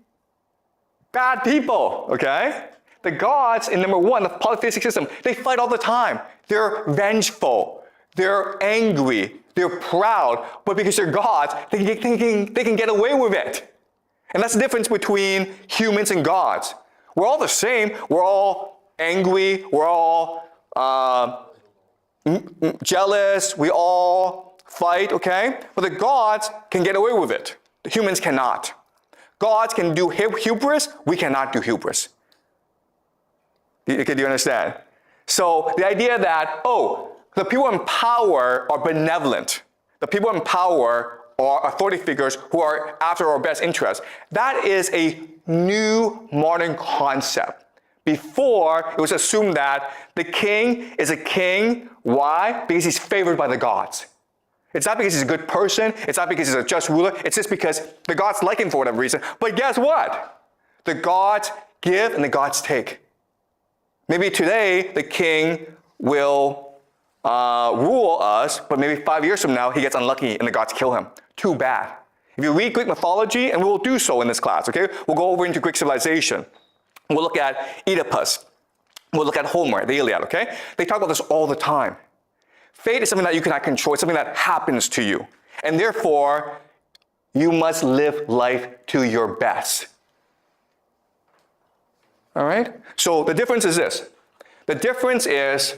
bad people, okay? The gods in number 1, the polytheistic system, they fight all the time. They're vengeful, they're angry, they're proud, but because they're gods, they can get away with it. And that's the difference between humans and gods. We're all the same. We're all angry. We're all jealous. We all fight, okay? But the gods can get away with it. The humans cannot. Gods can do hubris. We cannot do hubris. Do you understand? So the idea that, oh, the people in power are benevolent. The people in power are authority figures who are after our best interest. That is a new modern concept. Before, it was assumed that the king is a king. Why? Because he's favored by the gods. It's not because he's a good person. It's not because he's a just ruler. It's just because the gods like him for whatever reason. But guess what? The gods give and the gods take. Maybe today, the king will rule us, but maybe 5 years from now, he gets unlucky and the gods kill him. Too bad. If you read Greek mythology, and we will do so in this class, okay? We'll go over into Greek civilization. We'll look at Oedipus. We'll look at Homer, the Iliad, okay? They talk about this all the time. Fate is something that you cannot control. It's something that happens to you. And therefore, you must live life to your best. All right? So the difference is this. The difference is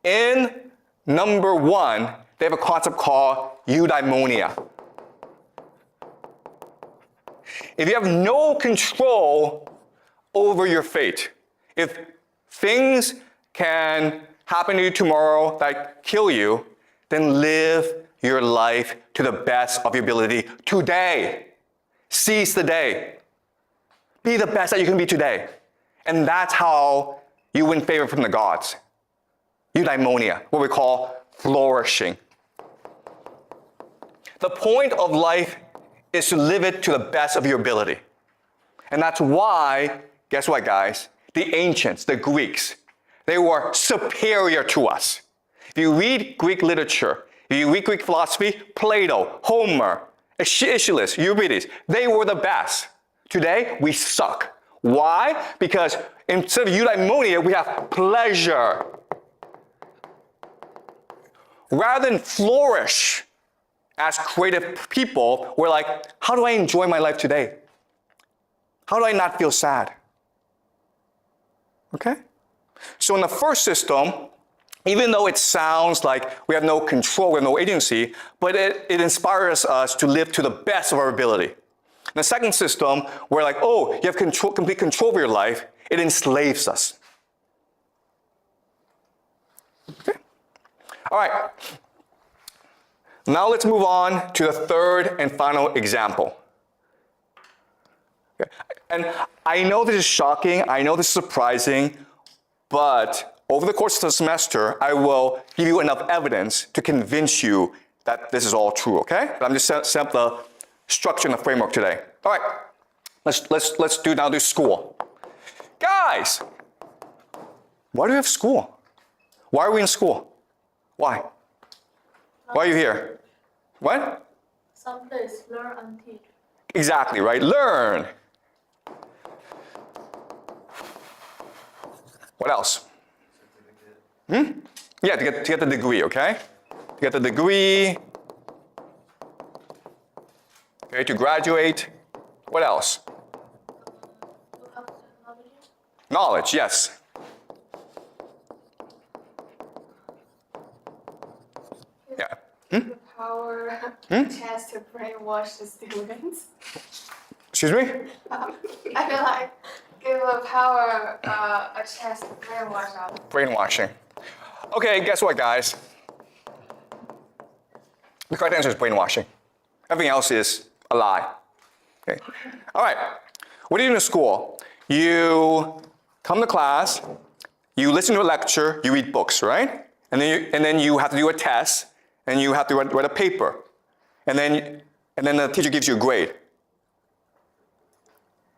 in number 1, they have a concept called eudaimonia. If you have no control over your fate, if things can happen to you tomorrow that kill you, then live your life to the best of your ability today. Seize the day. Be the best that you can be today. And that's how you win favor from the gods. Eudaimonia, what we call flourishing. The point of life is to live it to the best of your ability. And that's why, guess what, guys? The ancients, the Greeks, they were superior to us. If you read Greek literature, Greek philosophy, Plato, Homer, Aeschylus, Euripides, they were the best. Today, we suck. Why? Because instead of eudaimonia, we have pleasure. Rather than flourish as creative people, we're like, how do I enjoy my life today? How do I not feel sad? Okay? So in the first system, even though it sounds like we have no control, we have no agency, but it inspires us to live to the best of our ability. In the second system, we're like, oh, you have complete control of your life, it enslaves us. Okay? All right. Now let's move on to the third and final example. Okay. And I know this is shocking, I know this is surprising, but over the course of the semester, I will give you enough evidence to convince you that this is all true, okay? I'm just setting up the structure and the framework today. All right, let's do school. Guys, why do we have school? Why are we in school? Why? Why are you here? What?
Someplace learn and teach.
Exactly, right? Learn. What else? Yeah, to get the degree, okay? To get the degree. Okay, to graduate. What else?
To have technology.
Knowledge, yes. Yeah.
The power chance to brainwash the students.
Excuse me?
I feel like give the power a chance to brainwash us.
Brainwashing. Okay, guess what, guys? The correct answer is brainwashing. Everything else is a lie. Okay. All right. What do you do in school? You come to class, you listen to a lecture, you read books, right? And then you have to do a test, and you have to write a paper. And then the teacher gives you a grade.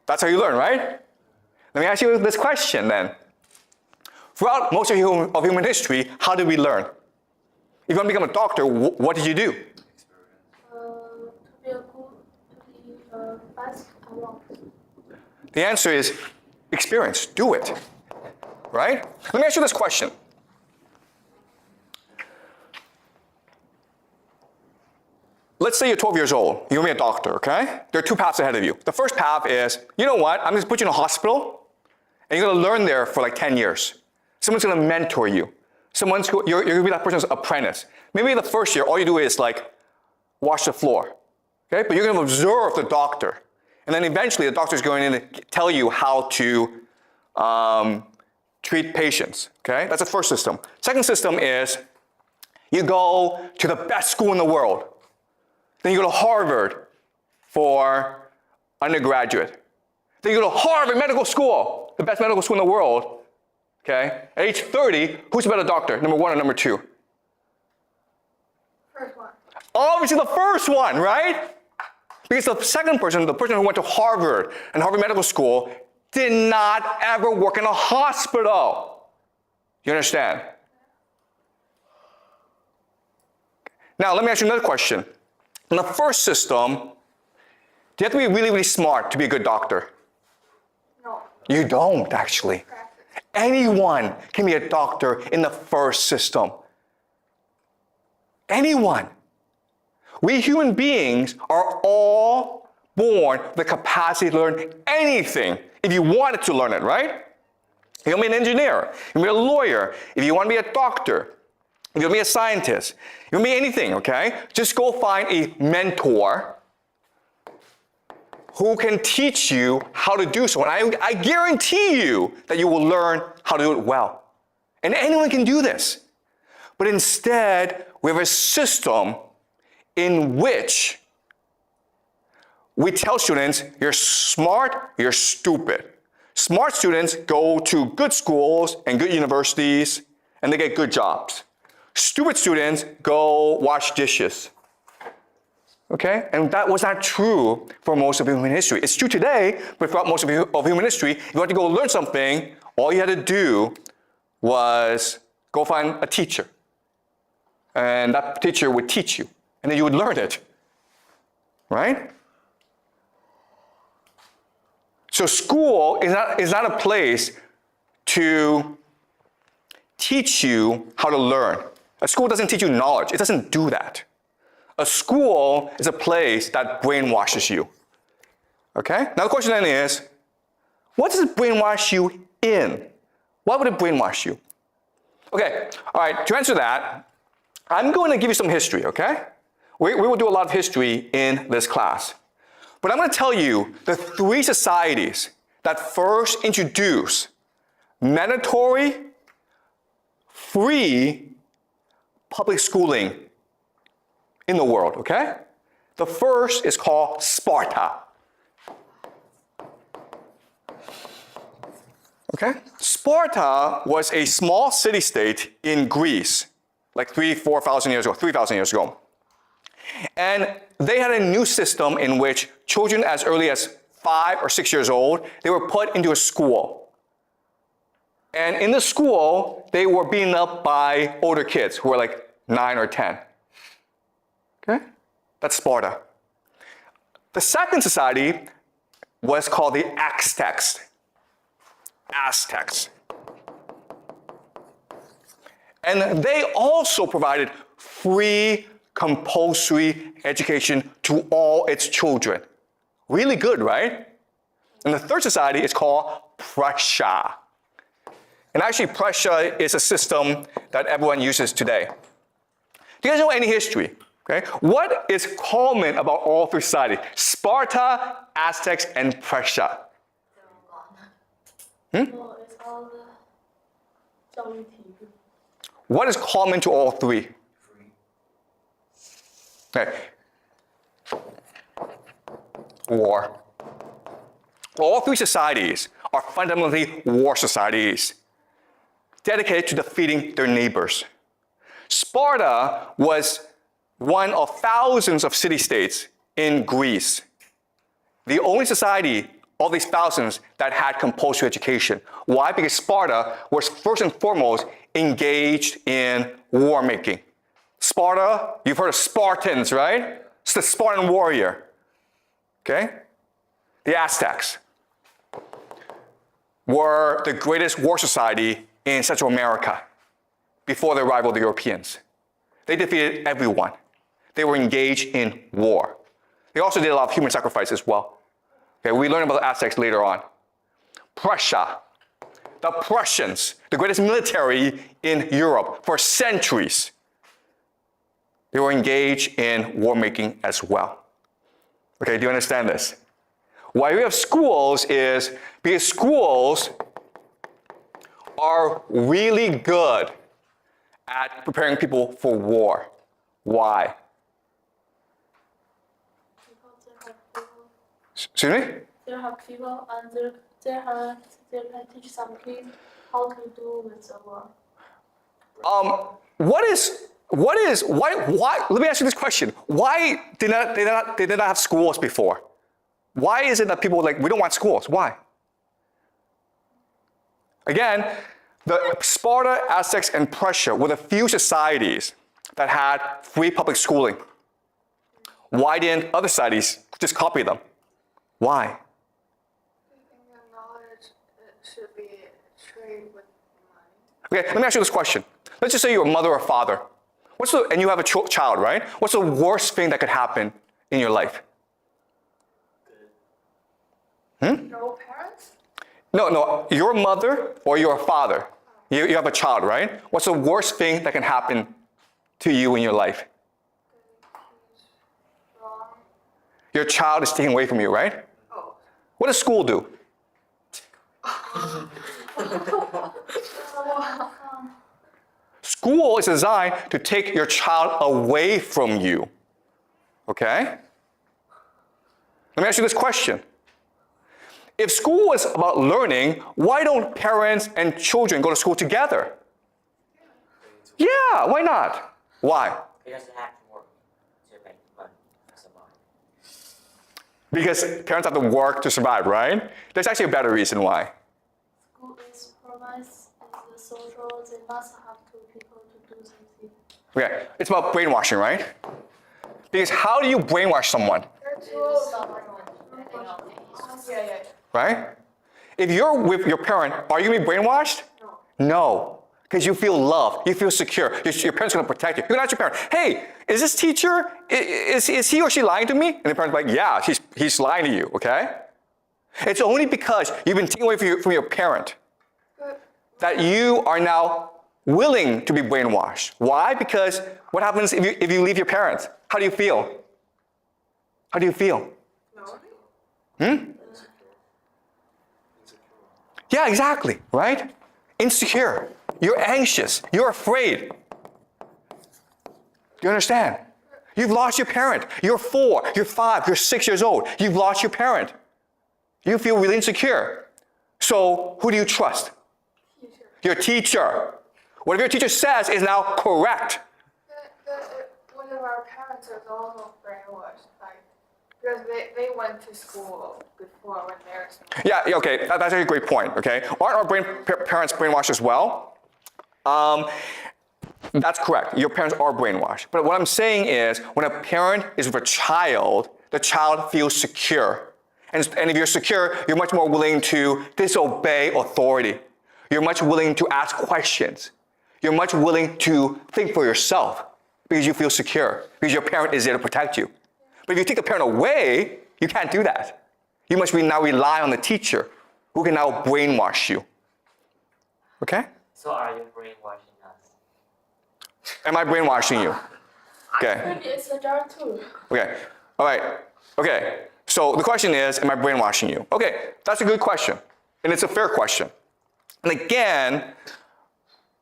That's how you learn, right? Let me ask you this question then. Throughout most of human history, how did we learn? If you want to become a doctor, what did you do?
To be a good, to be fast and long.
The answer is experience. Do it. Right? Let me ask you this question. Let's say you're 12 years old. You're going to be a doctor, okay? There are two paths ahead of you. The first path is, you know what? I'm going to put you in a hospital, and you're going to learn there for like 10 years. Someone's going to mentor you. You're going to be that person's apprentice. Maybe the first year, all you do is like wash the floor, okay? But you're going to observe the doctor. And then eventually, the doctor's going to tell you how to treat patients, okay? That's the first system. Second system is you go to the best school in the world. Then you go to Harvard for undergraduate. Then you go to Harvard Medical School, the best medical school in the world. Okay? At age 30, who's a better doctor, number one or number two?
First one.
Obviously the first one, right? Because the second person, the person who went to Harvard and Harvard Medical School, did not ever work in a hospital. You understand? Now, let me ask you another question. In the first system, do you have to be really, really smart to be a good doctor?
No.
You don't, actually.
Practice.
Anyone can be a doctor in the first system. Anyone. We human beings are all born with the capacity to learn anything if you wanted to learn it, right? If you want to be an engineer, if you want to be a lawyer, if you want to be a doctor, if you want to be a scientist, if you want to be anything, okay? Just go find a mentor who can teach you how to do so. And I guarantee you that you will learn how to do it well. And anyone can do this. But instead, we have a system in which we tell students, you're smart, you're stupid. Smart students go to good schools and good universities, and they get good jobs. Stupid students go wash dishes. Okay? And that was not true for most of human history. It's true today, but throughout most of human history, if you had to go learn something, all you had to do was go find a teacher. And that teacher would teach you. And then you would learn it. Right? So school is not a place to teach you how to learn. A school doesn't teach you knowledge. It doesn't do that. A school is a place that brainwashes you. Okay? Now the question then is, what does it brainwash you in? Why would it brainwash you? Okay, all right, to answer that, I'm going to give you some history, okay? We will do a lot of history in this class. But I'm going to tell you the 3 societies that first introduce mandatory, free public schooling in the world, okay? The first is called Sparta. Okay? Sparta was a small city-state in Greece, like 3,000-4,000 years ago, 3,000 years ago. And they had a new system in which children as early as 5 or 6 years old, they were put into a school. And in the school, they were beaten up by older kids who were like 9 or 10. Okay? That's Sparta. The second society was called the Aztecs. And they also provided free compulsory education to all its children. Really good, right? And the third society is called Prussia. And actually Prussia is a system that everyone uses today. Do you guys know any history? Okay? What is common about all 3 societies? Sparta, Aztecs, and Prussia.
No, it's all the 教育体育.
What is common to all 3? Okay. War. All 3 societies are fundamentally war societies, dedicated to defeating their neighbors. Sparta was one of thousands of city-states in Greece. The only society, all these thousands, that had compulsory education. Why? Because Sparta was first and foremost engaged in war making. Sparta, you've heard of Spartans, right? It's the Spartan warrior. Okay? The Aztecs were the greatest war society in Central America before the arrival of the Europeans. They defeated everyone. They were engaged in war. They also did a lot of human sacrifice as well. Okay, we learn about the Aztecs later on. Prussia, the Prussians, the greatest military in Europe for centuries. They were engaged in war making as well. Okay, do you understand this? Why we have schools is because schools are really good at preparing people for war. Why? Excuse me?
They have people and they can teach some kids how to do with the war. Why, let me ask you this question. Why did they not have schools before? Why is it that people are like, we don't want schools? Why? Again, the Sparta, Aztecs, and Prussia were the few societies that had free public schooling. Why didn't other societies just copy them? Why?
I think the knowledge should be traded with money.
Okay, let me ask you this question. Let's just say you're a mother or father. And you have a child, right? What's the worst thing that could happen in your life?
No parents?
No, you're a mother or you're a father. You have a child, right? What's the worst thing that can happen to you in your life?
Wrong.
Your child is taken away from you, right?
Oh.
What does school do? School is designed to take your child away from you. Okay? Let me ask you this question. If school is about learning, why don't parents and children go to school together? Yeah, why not? Why?
Because they have to work to make money to survive.
Because parents have to work to survive, right? There's actually a better reason why.
School is provides the social, they must have two people to do something.
Okay, it's about brainwashing, right? Because how do you brainwash someone,
Yeah.
right? If you're with your parent, are you gonna be brainwashed? No, because you feel loved, you feel secure. Your parents are gonna protect you. You're gonna ask your parent, hey, is this teacher, is he or she lying to me? And the parent's like, yeah, he's lying to you, okay? It's only because you've been taken away from your parent that you are now willing to be brainwashed. Why? Because what happens if you leave your parents? How do you feel? How do you feel? Yeah, exactly, right? Insecure. You're anxious. You're afraid. You understand? You've lost your parent. You're 4, you're 5, you're 6 years old. You've lost your parent. You feel really insecure. So who do you trust? Your teacher. Whatever your teacher says is now correct.
One of our parents is also brainwashed, like, because they went to school before when they were small.
Yeah, okay, that's a great point, okay? Aren't our parents brainwashed as well? That's correct, your parents are brainwashed. But what I'm saying is, when a parent is with a child, the child feels secure. And if you're secure, you're much more willing to disobey authority. You're much willing to ask questions. You're much willing to think for yourself because you feel secure, because your parent is there to protect you. But if you take the parent away, you can't do that. You must now rely on the teacher who can now brainwash you. Okay?
So are you brainwashing us?
Am I brainwashing you? Okay.
Maybe it's a jar too.
Okay. All right. Okay. So the question is, am I brainwashing you? Okay, that's a good question. And it's a fair question. And again,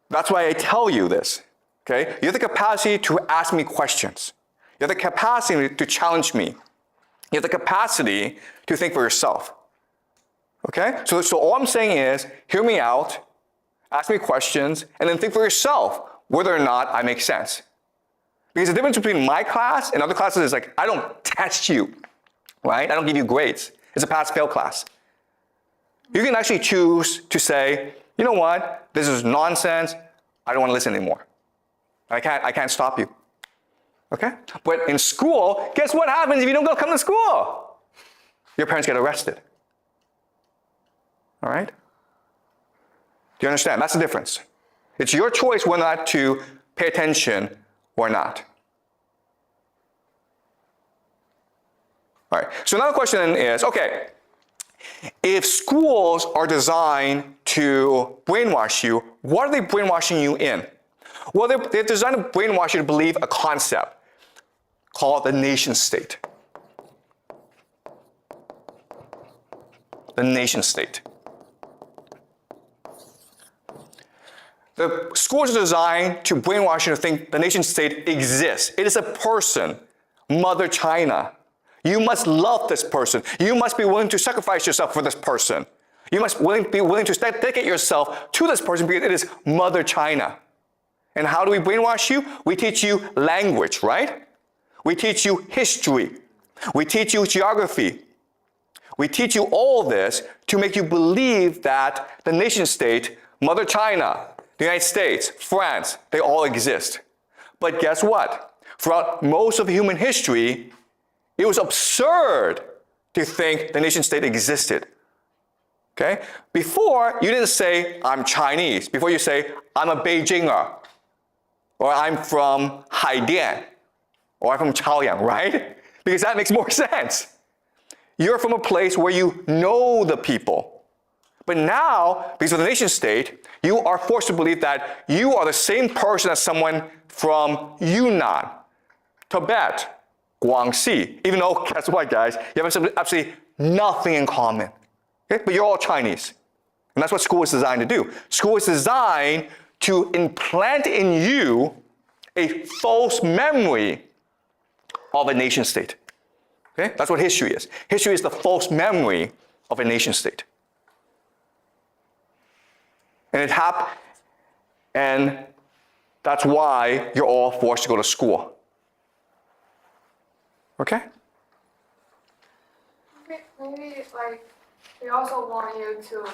that's why I tell you this. Okay? You have the capacity to ask me questions. You have the capacity to challenge me. You have the capacity to think for yourself. Okay? So all I'm saying is, hear me out, ask me questions, and then think for yourself whether or not I make sense. Because the difference between my class and other classes is like, I don't test you, right? I don't give you grades. It's a pass-fail class. You can actually choose to say, you know what, this is nonsense, I don't want to listen anymore. I can't stop you. Okay? But in school, guess what happens if you don't come to school? Your parents get arrested. All right? Do you understand? That's the difference. It's your choice whether or not to pay attention or not. All right, so another question is, okay, if schools are designed to brainwash you, what are they brainwashing you in? Well, they're designed to brainwash you to believe a concept called the nation state. The nation state. The schools are designed to brainwash you to think the nation state exists. It is a person, Mother China. You must love this person. You must be willing to sacrifice yourself for this person. You must be willing to dedicate yourself to this person because it is Mother China. And how do we brainwash you? We teach you language, right? We teach you history. We teach you geography. We teach you all this to make you believe that the nation state, Mother China, the United States, France, they all exist. But guess what? Throughout most of human history, it was absurd to think the nation state existed. Okay? Before, you didn't say, I'm Chinese. Before you say, I'm a Beijinger. Or I'm from Haidian. Or I'm from Chaoyang, right? Because that makes more sense. You're from a place where you know the people. But now, because of the nation state, you are forced to believe that you are the same person as someone from Yunnan, Tibet, Guangxi, even though, guess what, guys? You have absolutely nothing in common. Okay? But you're all Chinese. And that's what school is designed to do. School is designed to implant in you a false memory of a nation state. Okay? That's what history is. History is the false memory of a nation state. And that's why you're all forced to go to school. Okay?
Maybe like they also want you to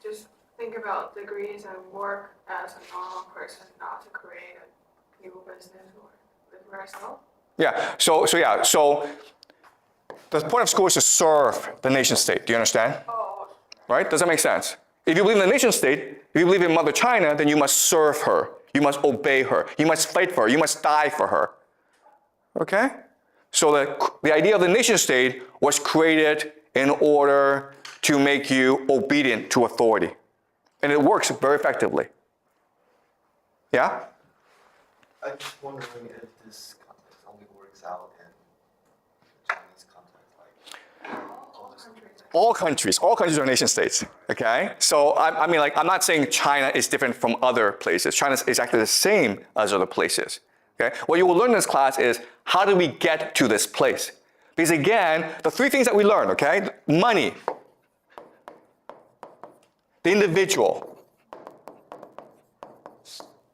just think about degrees and work as a normal person, not to create a people business or live by yourself?
Yeah, so the point of school is to serve the nation state. Do you understand?
Oh,
Right? Does that make sense? If you believe in the nation state, if you believe in Mother China, then you must serve her. You must obey her. You must fight for her. You must die for her. Okay? So the idea of the nation state was created in order to make you obedient to authority. And it works very effectively. Yeah?
I'm just wondering if this context only works out in the Chinese context, like
All countries are nation states, okay? So I mean, like, I'm not saying China is different from other places. China is exactly the same as other places, okay? What you will learn in this class is how do we get to this place? Because again, the three things that we learn, okay? Money, the individual,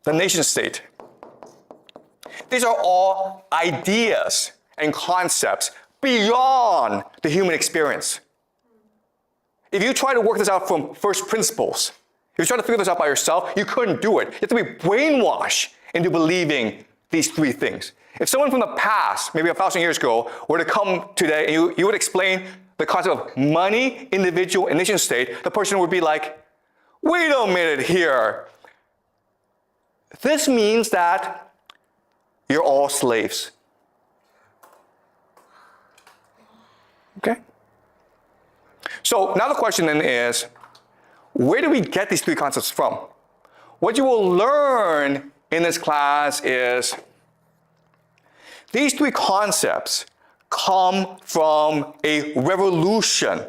the nation state. These are all ideas and concepts beyond the human experience. If you try to work this out from first principles, if you try to figure this out by yourself, you couldn't do it. You have to be brainwashed into believing these three things. If someone from the past, maybe 1,000 years ago, were to come today and you would explain the concept of money, individual, and nation state, the person would be like, wait a minute here. This means that you're all slaves. Okay? So now the question then is, where do we get these three concepts from? What you will learn in this class is these three concepts come from a revolution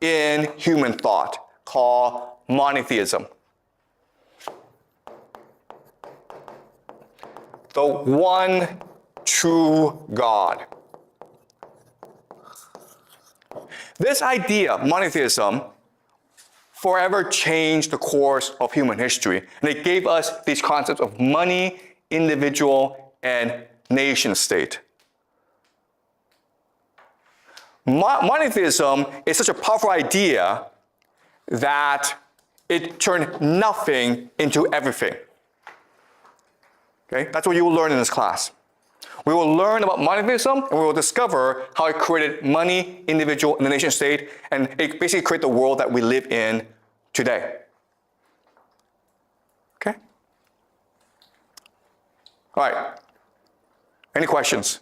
in human thought called monotheism. The one true God. This idea, monotheism, forever changed the course of human history, and it gave us these concepts of money, individual, and nation state. Monotheism is such a powerful idea that it turned nothing into everything. Okay, that's what you will learn in this class. We will learn about monotheism, and we will discover how it created money, individual, and the nation state, and it basically created the world that we live in today. Okay? All right. Any questions?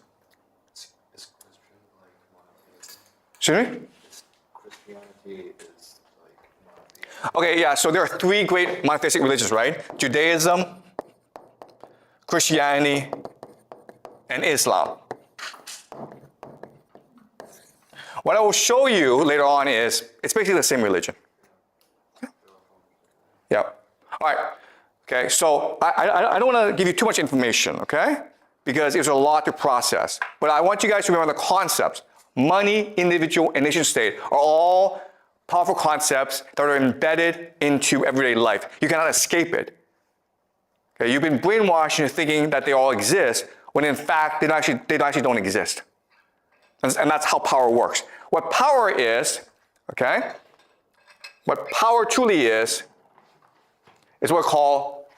is Christian like monotheism?
Excuse me?
Christianity is like monotheism.
Okay, yeah, so there are three great monotheistic religions, right? Judaism, Christianity, and Islam. What I will show you later on is it's basically the same religion. Okay? Yeah. All right. Okay, so I don't want to give you too much information, okay? Because there's a lot to process. But I want you guys to remember the concepts. Money, individual, and nation state are all powerful concepts that are embedded into everyday life. You cannot escape it. Okay, you've been brainwashed into thinking that they all exist, when in fact they actually don't exist. And that's how power works. What power is, okay? What power truly is what we call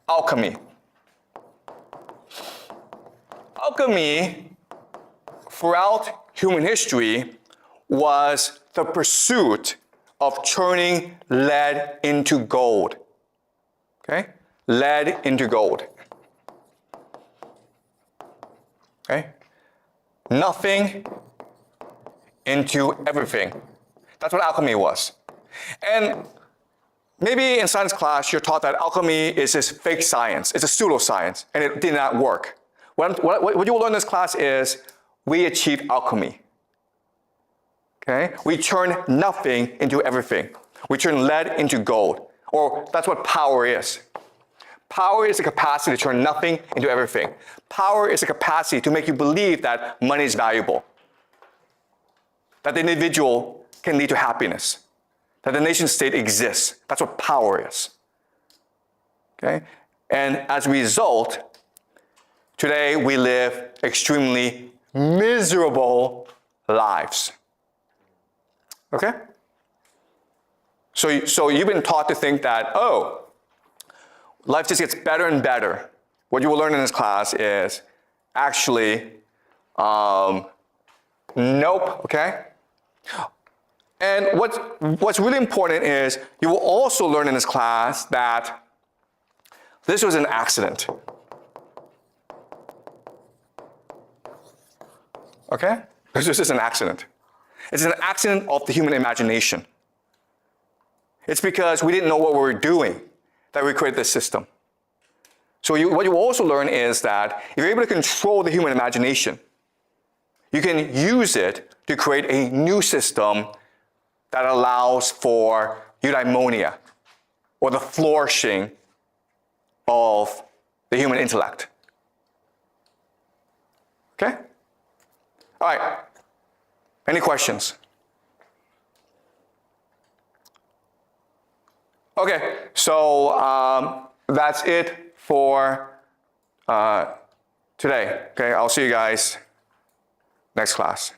alchemy. Alchemy, throughout human history, was the pursuit of turning lead into gold. Okay? Lead into gold. Okay? Nothing into everything. That's what alchemy was. And maybe in science class, you're taught that alchemy is this fake science. It's a pseudo-science, and it did not work. What you will learn in this class is we achieved alchemy. Okay? We turn nothing into everything. We turn lead into gold. Or that's what power is. Power is the capacity to turn nothing into everything. Power is the capacity to make you believe that money is valuable. That the individual can lead to happiness. That the nation state exists. That's what power is. Okay? And as a result, today we live extremely miserable lives. Okay? So you've been taught to think that, oh, life just gets better and better. What you will learn in this class is actually, nope, okay? And what's really important is you will also learn in this class that this was an accident. Okay? This was just an accident. It's an accident of the human imagination. It's because we didn't know what we were doing that we created this system. So what you also learn is that if you're able to control the human imagination, you can use it to create a new system that allows for eudaimonia, or the flourishing of the human intellect. Okay? All right. Any questions? Okay, so that's it for today. Okay, I'll see you guys next class.